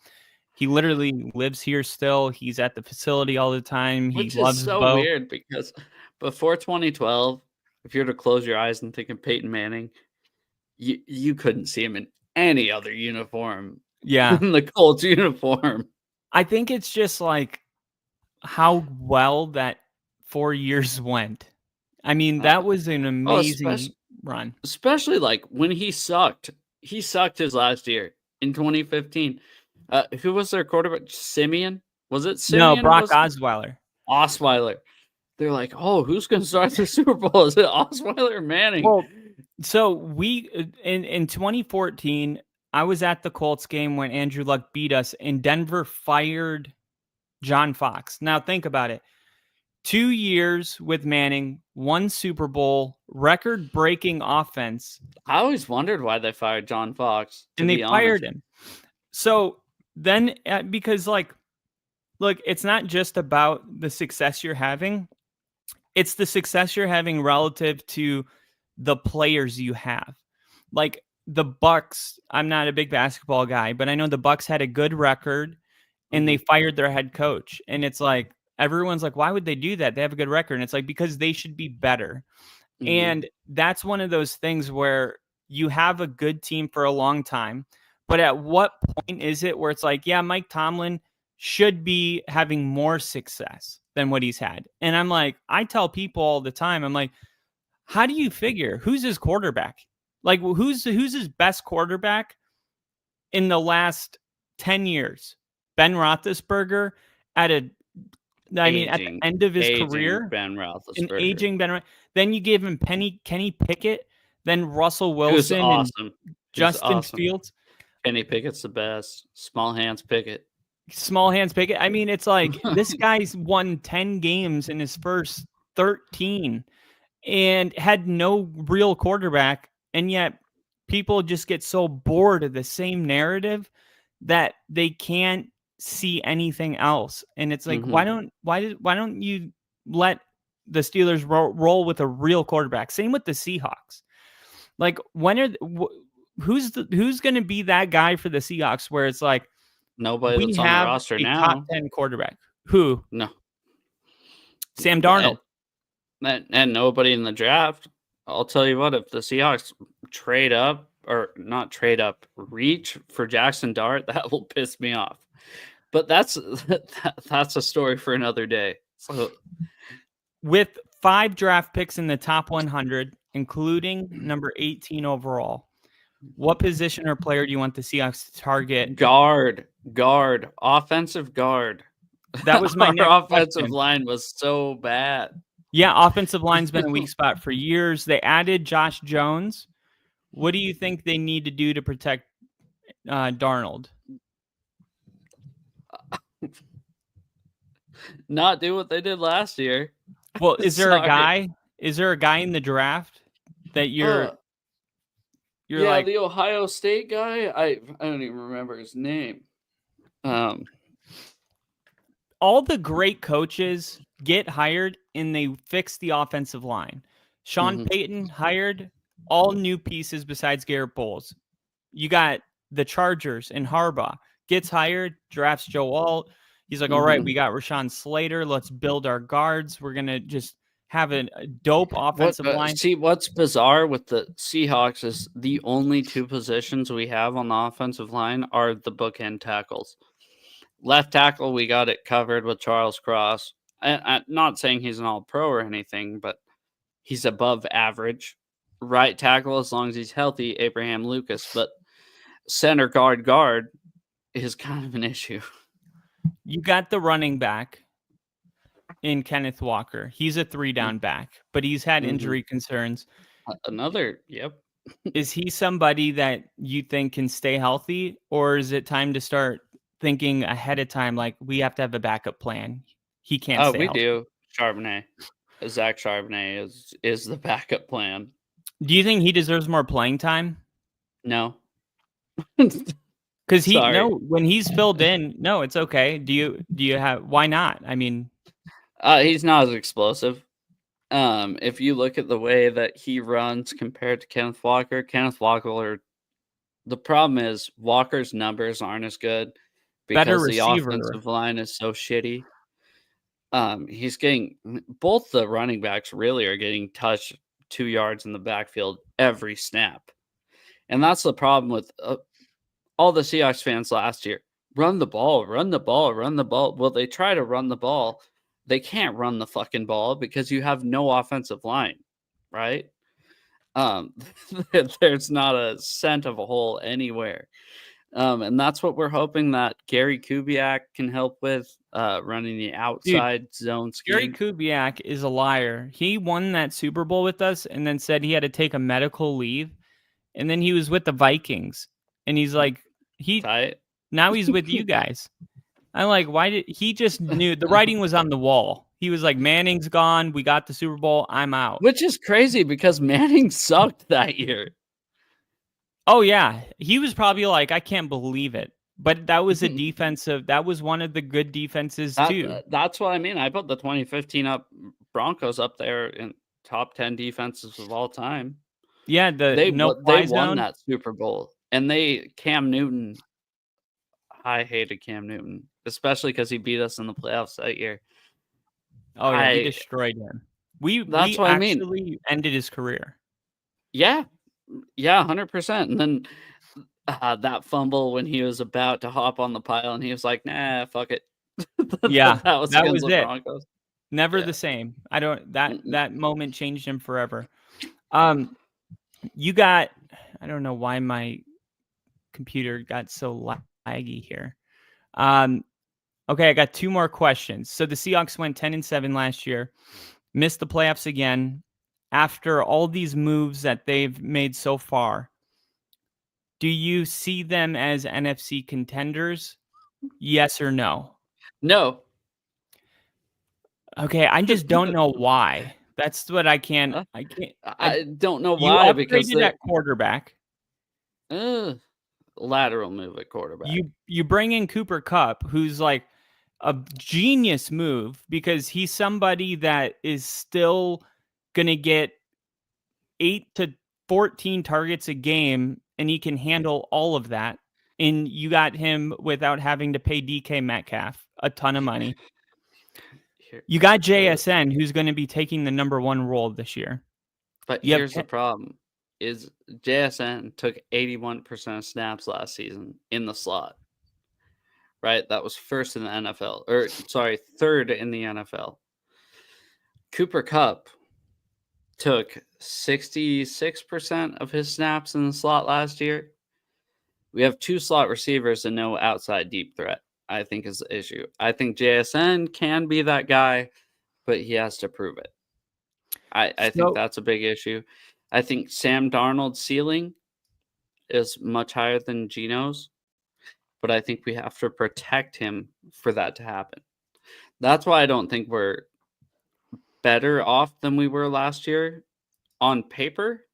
He literally lives here still. He's at the facility all the time. He loves so Bo. Weird because before 2012, if you were to close your eyes and think of Peyton Manning, you couldn't see him in any other uniform. Yeah. than the Colts uniform. I think it's just like how well that 4 years went. I mean, that was an amazing run. Especially like when he sucked. He sucked his last year in 2015. Who was their quarterback? Simeon? Was it Simeon? No, Brock Osweiler. Osweiler. They're like, oh, who's going to start the Super Bowl? Is it Osweiler or Manning? Well, so we in 2014, I was at the Colts game when Andrew Luck beat us, and Denver fired John Fox. Now think about it. 2 years with Manning, 1 Super Bowl, record-breaking offense. I always wondered why they fired John Fox. And they fired him. So then, because like, look, it's not just about the success you're having. It's the success you're having relative to the players you have. Like the Bucks, I'm not a big basketball guy, but I know the Bucks had a good record and they fired their head coach. And it's like, everyone's like, why would they do that? They have a good record. And it's like, because they should be better. Mm-hmm. And that's one of those things where you have a good team for a long time. But at what point is it where it's like, yeah, Mike Tomlin should be having more success than what he's had? And I'm like, I tell people all the time, I'm like, how do you figure who's his quarterback? Like, who's his best quarterback in the last 10 years? Ben Roethlisberger at the end of his career, Ben Roethlisberger, an aging Ben. Then you gave him Kenny Pickett, then Russell Wilson, awesome. And Justin Fields. Kenny Pickett's the best. Small hands Pickett. I mean, it's like this guy's won 10 games in his first 13 and had no real quarterback. And yet people just get so bored of the same narrative that they can't see anything else. And it's like, why don't you let the Steelers roll with a real quarterback? Same with the Seahawks. Like, who's going to be that guy for the Seahawks where it's like, nobody that's on the roster now. Top 10 quarterback. Who? No. Sam Darnold. And nobody in the draft. I'll tell you what, if the Seahawks reach for Jackson Dart, that will piss me off. But that's a story for another day. So, with 5 draft picks in the top 100, including number 18 overall, What position or player do you want the Seahawks to target? Guard, offensive guard. That was my next offensive question. line was so bad. Yeah, offensive line's been a weak spot for years. They added Josh Jones. What do you think they need to do to protect Darnold? Not do what they did last year. Well, is there a guy? Is there a guy in the draft that you're like the Ohio State guy? I don't even remember his name. All the great coaches get hired and they fix the offensive line. Sean Payton hired all new pieces besides Garrett Bowles. You got the Chargers and Harbaugh gets hired, drafts Joe Alt. He's like, all right, we got Rashawn Slater. Let's build our guards. We're going to just have a dope offensive line. See, what's bizarre with the Seahawks is the only two positions we have on the offensive line are the bookend tackles. Left tackle, we got it covered with Charles Cross. I'm not saying he's an all-pro or anything, but he's above average. Right tackle, as long as he's healthy, Abraham Lucas. But center guard is kind of an issue. You got the running back in Kenneth Walker. He's a 3-down back, but he's had injury concerns. Yep. Is he somebody that you think can stay healthy, or is it time to start thinking ahead of time, like we have to have a backup plan? He can't stay healthy. Do. Charbonnet. Zach Charbonnet is the backup plan. Do you think he deserves more playing time? No. Because when he's filled in, no, it's okay. Do you have, why not? I mean, he's not as explosive. If you look at the way that he runs compared to Kenneth Walker, the problem is Walker's numbers aren't as good because the offensive line is so shitty. He's getting, both the running backs really are getting touched 2 yards in the backfield every snap. And that's the problem with all the Seahawks fans last year. Run the ball. Well, they try to run the ball. They can't run the fucking ball because you have no offensive line, right? There's not a cent of a hole anywhere. And that's what we're hoping that Gary Kubiak can help with, running the outside zone scheme. Gary Kubiak is a liar. He won that Super Bowl with us and then said he had to take a medical leave. And then he was with the Vikings. And he's like, now he's with you guys. I'm like, why did he just knew the writing was on the wall? He was like, Manning's gone. We got the Super Bowl. I'm out. Which is crazy because Manning sucked that year. Oh, yeah. He was probably like, I can't believe it. But that was that was one of the good defenses, too. That's what I mean. I put the 2015 Broncos up there in top 10 defenses of all time. Yeah, they won that Super Bowl. And Cam Newton, I hated Cam Newton, especially because he beat us in the playoffs that year. Oh, yeah, he destroyed him. We actually ended his career. Yeah. Yeah, 100%. And then that fumble when he was about to hop on the pile and he was like, nah, fuck it. Yeah, that was it. Broncos. Never the same. That moment changed him forever. You got, I don't know why my computer got so laggy here. Okay, I got 2 more questions. So the Seahawks went 10-7 last year, missed the playoffs again. After all these moves that they've made so far, do you see them as NFC contenders? Yes or no? No. Okay, I just don't know why. That's what I can't. I don't know why, because they at quarterback. Lateral move at quarterback. You bring in Cooper Kupp, who's like a genius move because he's somebody that is still going to get 8 to 14 targets a game, and he can handle all of that. And you got him without having to pay DK Metcalf a ton of money. You got JSN, who's going to be taking the number 1 role this year. But here's the problem. Is JSN took 81% of snaps last season in the slot. Right? That was first in the NFL. Or, sorry, third in the NFL. Cooper Kupp took 66% of his snaps in the slot last year. We have 2 slot receivers and no outside deep threat, I think is the issue. I think JSN can be that guy, but he has to prove it. I think that's a big issue. I think Sam Darnold's ceiling is much higher than Geno's, but I think we have to protect him for that to happen. That's why I don't think we're better off than we were last year on paper,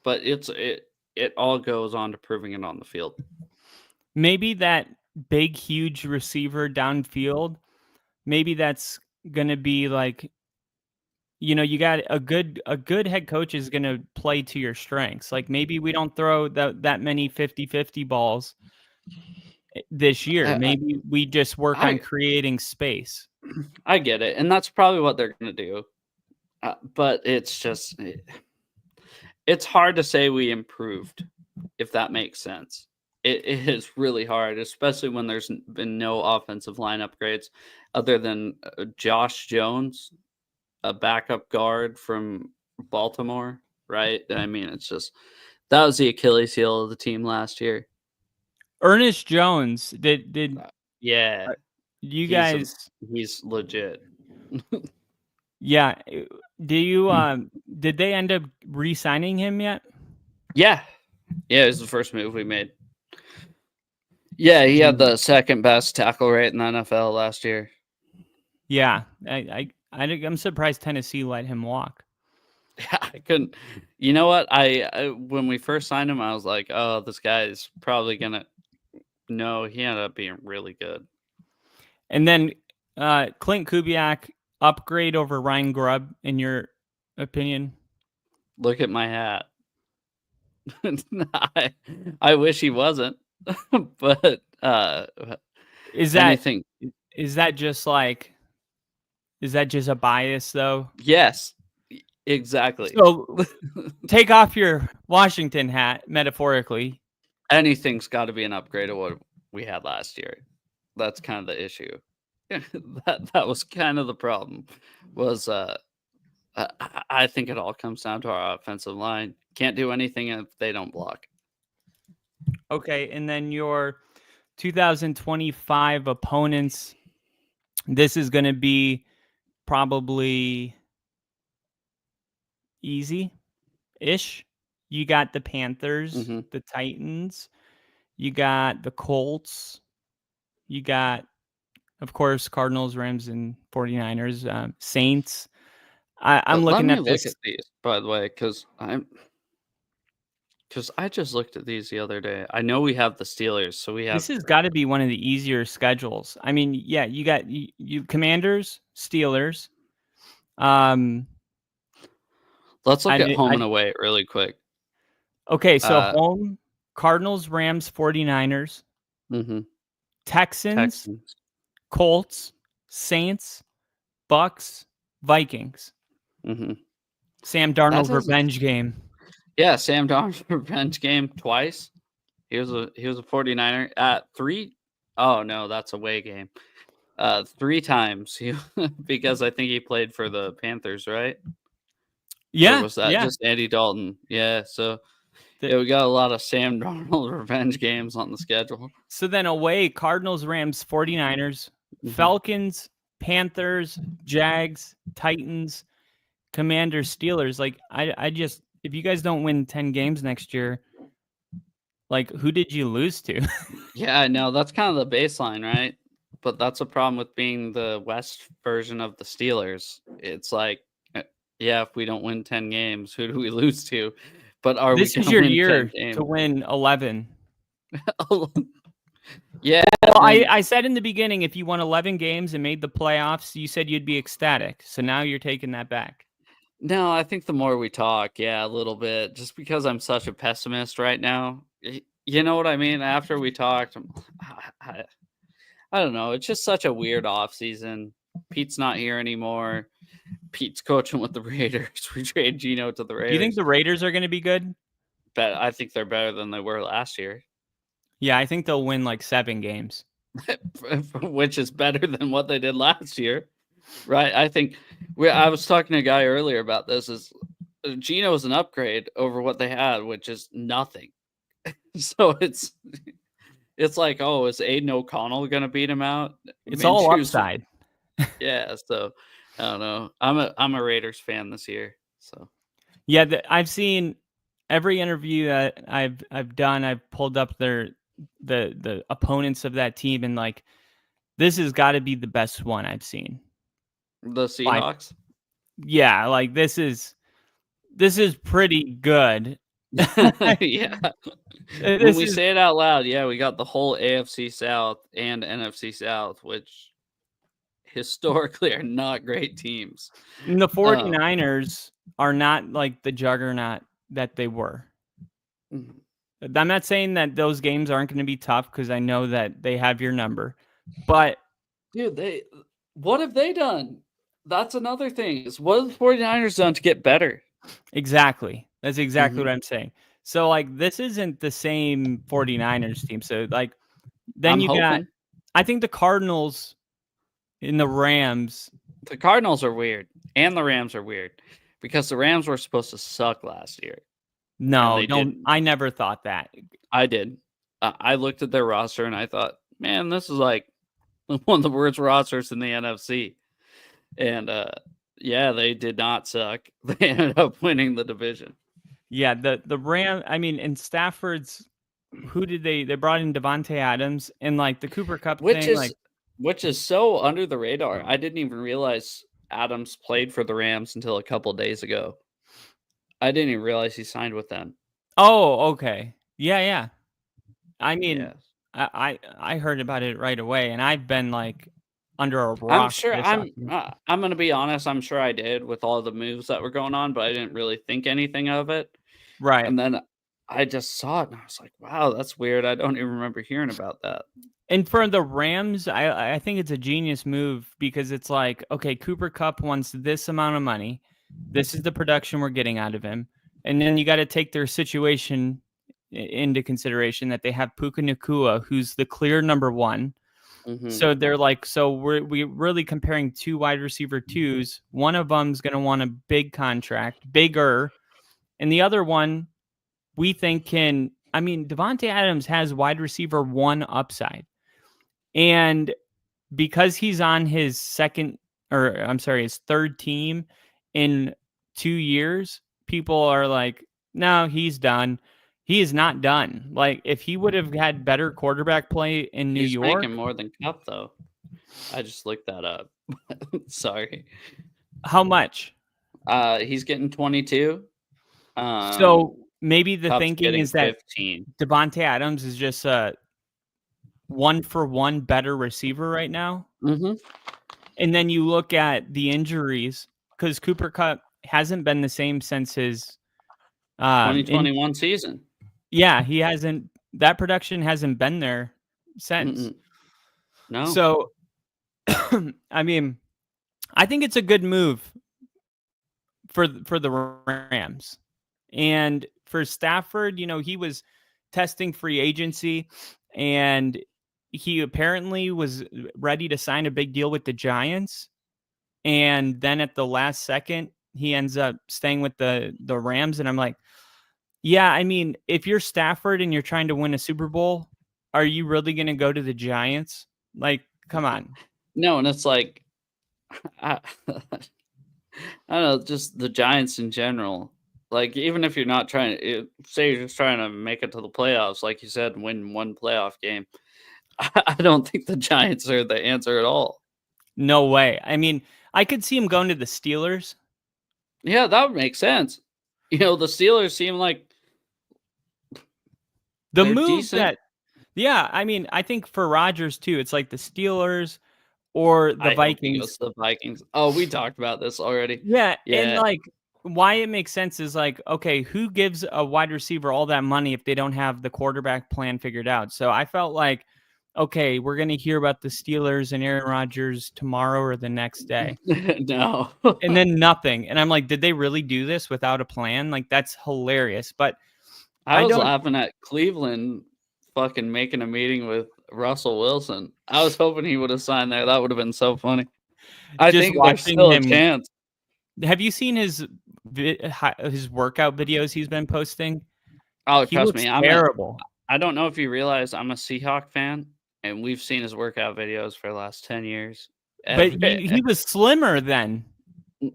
but it all goes on to proving it on the field. Maybe that big, huge receiver downfield, maybe that's going to be like, you got a good head coach is going to play to your strengths. Like maybe we don't throw that many 50-50 balls this year. Maybe we just work on creating space. I get it. And that's probably what they're going to do. But it's just, it's hard to say we improved, if that makes sense. It is really hard, especially when there's been no offensive line upgrades other than Josh Jones, a backup guard from Baltimore, right? I mean, it's just, that was the Achilles heel of the team last year. Ernest Jones, did yeah, you guys? He's legit. Yeah. Do you did they end up re-signing him yet? Yeah, it was the first move we made. Yeah, he had the second best tackle rate in the NFL last year. Yeah, I'm surprised Tennessee let him walk. Yeah, I couldn't. You know what? I when we first signed him, I was like, oh, this guy is probably gonna. No, he ended up being really good. And then Clint Kubiak, upgrade over Ryan Grubb, in your opinion? Look at my hat. I wish he wasn't, but is that just a bias though? Yes, exactly. So take off your Washington hat, metaphorically. Anything's got to be an upgrade of what we had last year. That's kind of the issue. that was kind of the problem. Was I think it all comes down to our offensive line. Can't do anything if they don't block. Okay, and then your 2025 opponents. This is going to be probably easy-ish. You got the Panthers, the Titans. You got the Colts. You got, of course, Cardinals, Rams, and 49ers. Saints. I'm looking at this. Look at these, by the way, because I just looked at these the other day. I know we have the Steelers, so we have. This has got to be one of the easier schedules. I mean, yeah, you got you Commanders, Steelers. Let's look at home and away really quick. Okay, so home, Cardinals, Rams, 49ers, Texans, Colts, Saints, Bucks, Vikings. Sam Darnold revenge game. Yeah, Sam Darnold revenge game twice. He was a 49er at 3. Oh no, that's away game. 3 times because I think he played for the Panthers, right? Yeah. Or was that just Andy Dalton? Yeah, so we got a lot of Sam Darnold revenge games on the schedule. So then away, Cardinals, Rams, 49ers, Falcons, Panthers, Jags, Titans, Commanders, Steelers. Like I just, if you guys don't win 10 games next year, like who did you lose to? Yeah, I know. That's kind of the baseline, right? But that's a problem with being the West version of the Steelers. It's like, yeah, if we don't win 10 games, who do we lose to? But this is your year to win 11. Yeah. Well, I said in the beginning, if you won 11 games and made the playoffs, you said you'd be ecstatic. So now you're taking that back. No, I think the more we talk, a little bit, just because I'm such a pessimist right now. You know what I mean? After we talked, I don't know. It's just such a weird off season. Pete's not here anymore. Pete's coaching with the Raiders. We trade Geno to the Raiders. Do you think the Raiders are going to be good? But I think they're better than they were last year. Yeah, I think they'll win like 7 games. Which is better than what they did last year. Right? I think I was talking to a guy earlier about this. Is Geno is an upgrade over what they had, which is nothing. So it's like, oh, is Aiden O'Connell gonna beat him out? It's all upside. Yeah, so I don't know. I'm a Raiders fan this year. So yeah, I've seen every interview that I've done. I've pulled up the opponents of that team, and like this has got to be the best one I've seen. The Seahawks. Yeah, like this is pretty good. Yeah. When we say it out loud, yeah, we got the whole AFC South and NFC South, which historically are not great teams. And the 49ers are not like the juggernaut that they were. I'm not saying that those games aren't going to be tough because I know that they have your number. But dude, what have they done? That's another thing. Is what have the 49ers done to get better? Exactly. That's exactly what I'm saying. So like this isn't the same 49ers team. So like then I think the Cardinals and the Rams. The Cardinals are weird and the Rams are weird because the Rams were supposed to suck last year. No, I never thought that. I did. I looked at their roster and I thought, man, this is like one of the worst rosters in the NFC. And yeah, they did not suck. They ended up winning the division. Yeah, the Ram. I mean, in Stafford's, who did they brought in Devontae Adams and like the Cooper Kupp thing, which is so under the radar. I didn't even realize Adams played for the Rams until a couple of days ago. I didn't even realize he signed with them. Oh, okay. Yeah. I mean, yes. I heard about it right away, and I've been like under a rock. I'm sure. I'm going to be honest. I'm sure I did with all the moves that were going on, but I didn't really think anything of it. Right. And then I just saw it, and I was like, "Wow, that's weird." I don't even remember hearing about that. And for the Rams, I think it's a genius move because it's like, okay, Cooper Kupp wants this amount of money. This is the production we're getting out of him. And then you got to take their situation into consideration that they have Puka Nacua, who's the clear number one. So they're like, so we're really comparing two wide receiver twos. One of them's going to want a big contract, bigger. And the other one we think Devontae Adams has wide receiver one upside. And because he's on his his third team in 2 years, people are like, no, he's done. He is not done. Like, if he would have had better quarterback play in New York. He's making more than Kupp, though. I just looked that up. Sorry. How much? He's getting 22. So maybe the Kupp's thinking is that 15. Devontae Adams is just a one-for-one better receiver right now. And then you look at the injuries, because Cooper Kupp hasn't been the same since his 2021 season. Yeah, he hasn't. That production hasn't been there since. No. So, I mean, I think it's a good move for the Rams. And for Stafford, he was testing free agency, and he apparently was ready to sign a big deal with the Giants. And then at the last second, he ends up staying with the Rams. And I'm like, yeah, I mean, if you're Stafford and you're trying to win a Super Bowl, are you really going to go to the Giants? Like, come on. No, and it's like, I don't know, just the Giants in general. Like, even if you're not say you're just trying to make it to the playoffs, like you said, win one playoff game, I don't think the Giants are the answer at all. No way. I mean, I could see him going to the Steelers. Yeah, that would make sense. The Steelers seem like the move decent. I mean, I think for Rodgers too, it's like the Steelers or the Vikings. The Vikings. Oh, we talked about this already. Yeah. And like why it makes sense is like, okay, who gives a wide receiver all that money if they don't have the quarterback plan figured out? So I felt like, okay, we're going to hear about the Steelers and Aaron Rodgers tomorrow or the next day. No. And then nothing. And I'm like, did they really do this without a plan? Like, that's hilarious. But I was laughing at Cleveland fucking making a meeting with Russell Wilson. I was hoping he would have signed there. That would have been so funny. I think there's still a chance. Have you seen his his workout videos he's been posting. Oh, He trust looks me, terrible. I don't know if you realize I'm a Seahawk fan, and we've seen his workout videos for the last 10 years. But he was slimmer then.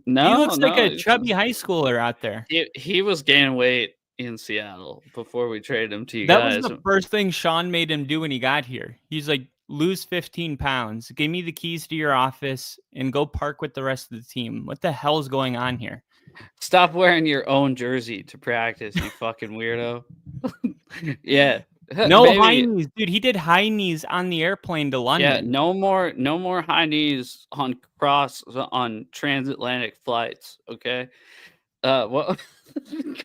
No, he looks like a he chubby high schooler out there. He was gaining weight in Seattle before we traded him to you That guys. was the first thing Sean made him do when he got here. He's like, lose 15 pounds, give me the keys to your office, and go park with the rest of the team. What the hell is going on here? Stop wearing your own jersey to practice, you fucking weirdo. Yeah. No high knees, dude. He did high knees on the airplane to London. Yeah, no more high knees on transatlantic flights. Okay. Well,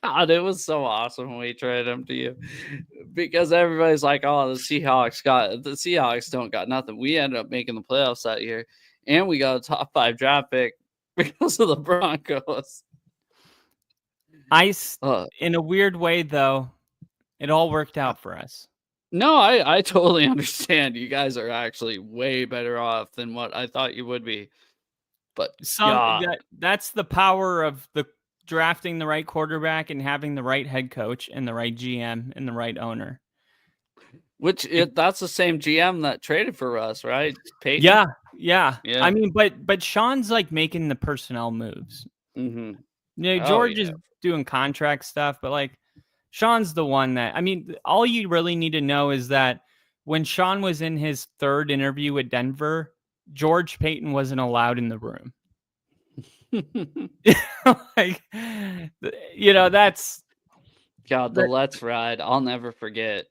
God, it was so awesome when we traded him to you, because everybody's like, "Oh, the Seahawks don't got nothing." We ended up making the playoffs that year, and we got a top 5 draft pick because of the Broncos. In a weird way, though, it all worked out for us. No, I totally understand. You guys are actually way better off than what I thought you would be. But that's the power of the drafting the right quarterback and having the right head coach and the right GM and the right owner. That's the same GM that traded for us, right? Peyton? Yeah. I mean, but Sean's like making the personnel moves. Mm-hmm. George is doing contract stuff, but like Sean's the one that, I mean, all you really need to know is that when Sean was in his 3rd interview with Denver, George Payton wasn't allowed in the room. Like, that's God, the Let's Ride. I'll never forget.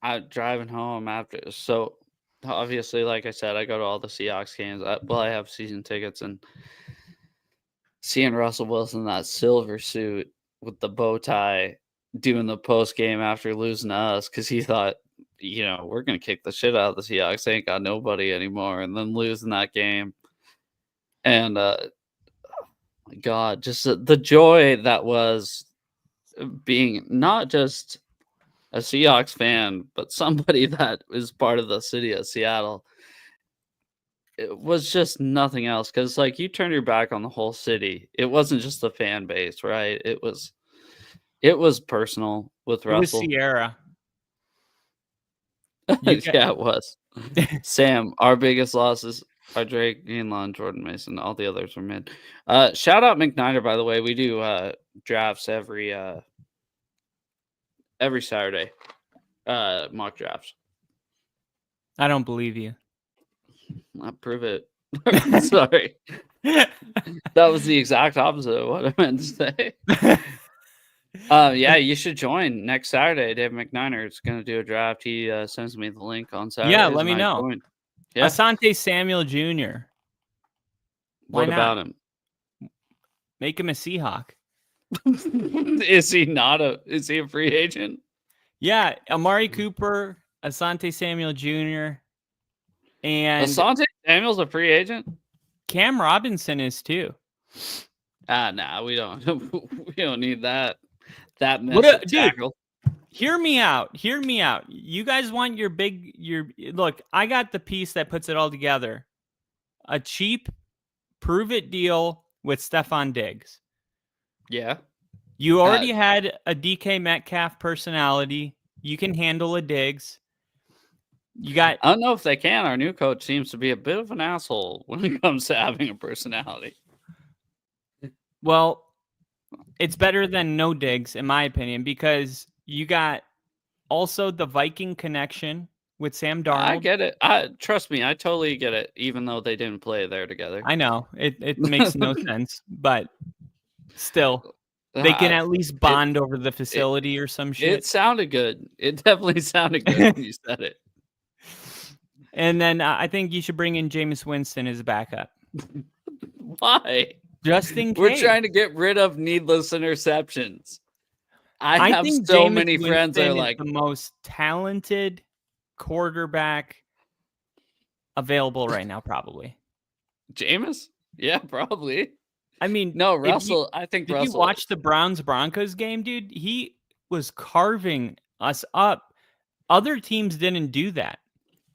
I'm driving home after. So obviously, like I said, I go to all the Seahawks games. I have season tickets, and seeing Russell Wilson in that silver suit with the bow tie doing the post game after losing to us, because he thought, we're going to kick the shit out of the Seahawks. They ain't got nobody anymore. And then losing that game. And, my God, just the joy that was being not just a Seahawks fan, but somebody that is part of the city of Seattle. It was just nothing else, because like you turned your back on the whole city. It wasn't just the fan base, right? It was personal with Russell. It was Sierra. Yeah, it was. Sam, our biggest losses are Drake, Greenlaw, Jordan Mason. All the others were mid. Shout out McNider, by the way. We do drafts every Saturday. Mock drafts. I don't believe you. I'll prove it. Sorry. That was the exact opposite of what I meant to say. Yeah, you should join next Saturday. Dave McNiner is going to do a draft. He sends me the link on Saturday. Yeah, let me know. Yeah. Asante Samuel Jr. What about him? Make him a Seahawk. Is he a free agent? Yeah, Amari Cooper, Asante Samuel Jr. And Asante Samuel's a free agent? Cam Robinson is too. Nah, we don't need that. That mess tackle. Hear me out. You guys want your look, I got the piece that puts it all together. A cheap prove it deal with Stephon Diggs. Yeah. You already had a DK Metcalf personality. You can handle a Diggs. I don't know if they can. Our new coach seems to be a bit of an asshole when it comes to having a personality. Well, it's better than no Diggs, in my opinion, because you got also the Viking connection with Sam Darnold. I get it. Trust me, I totally get it, even though they didn't play there together. I know. It makes no sense, but still, they can at least bond over the facility or some shit. It sounded good. It definitely sounded good when you said it. And then I think you should bring in Jameis Winston as a backup. Why? Just in case. We're trying to get rid of needless interceptions. I have think so Jameis many friends that are like the most talented quarterback available right now, probably. Jameis? Yeah, probably. I mean, no, Russell. I think Russell. Did you watch the Browns-Broncos game, dude? He was carving us up. Other teams didn't do that.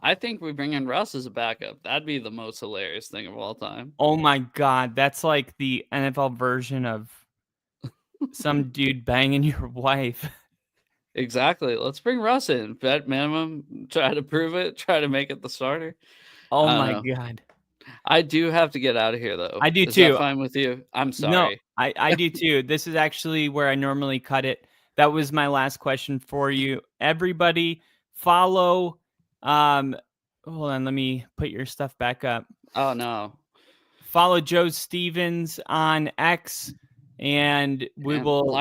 I think we bring in Russ as a backup. That'd be the most hilarious thing of all time. Oh my God. That's like the NFL version of some dude banging your wife. Exactly. Let's bring Russ in. Bet minimum. Try to prove it. Try to make it the starter. Oh my God. I do have to get out of here though. I do Is too. that fine with you? I'm sorry. No, I do too. This is actually where I normally cut it. That was my last question for you. Everybody follow. Hold on, let me put your stuff back up. Oh no. Follow Joe Stevens on X, and we will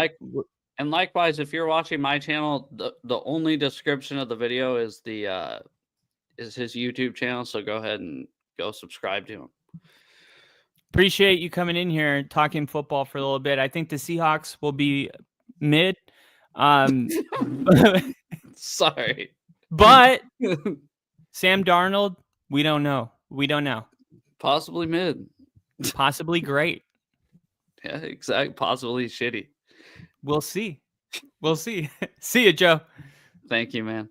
And likewise, if you're watching my channel, the only description of the video is is his YouTube channel. So go ahead and go subscribe to him. Appreciate you coming in here and talking football for a little bit. I think the Seahawks will be mid. Sorry. But Sam Darnold, we don't know. We don't know. Possibly mid. Possibly great. Yeah, exactly. Possibly shitty. We'll see. We'll see. See you, Joe. Thank you, man.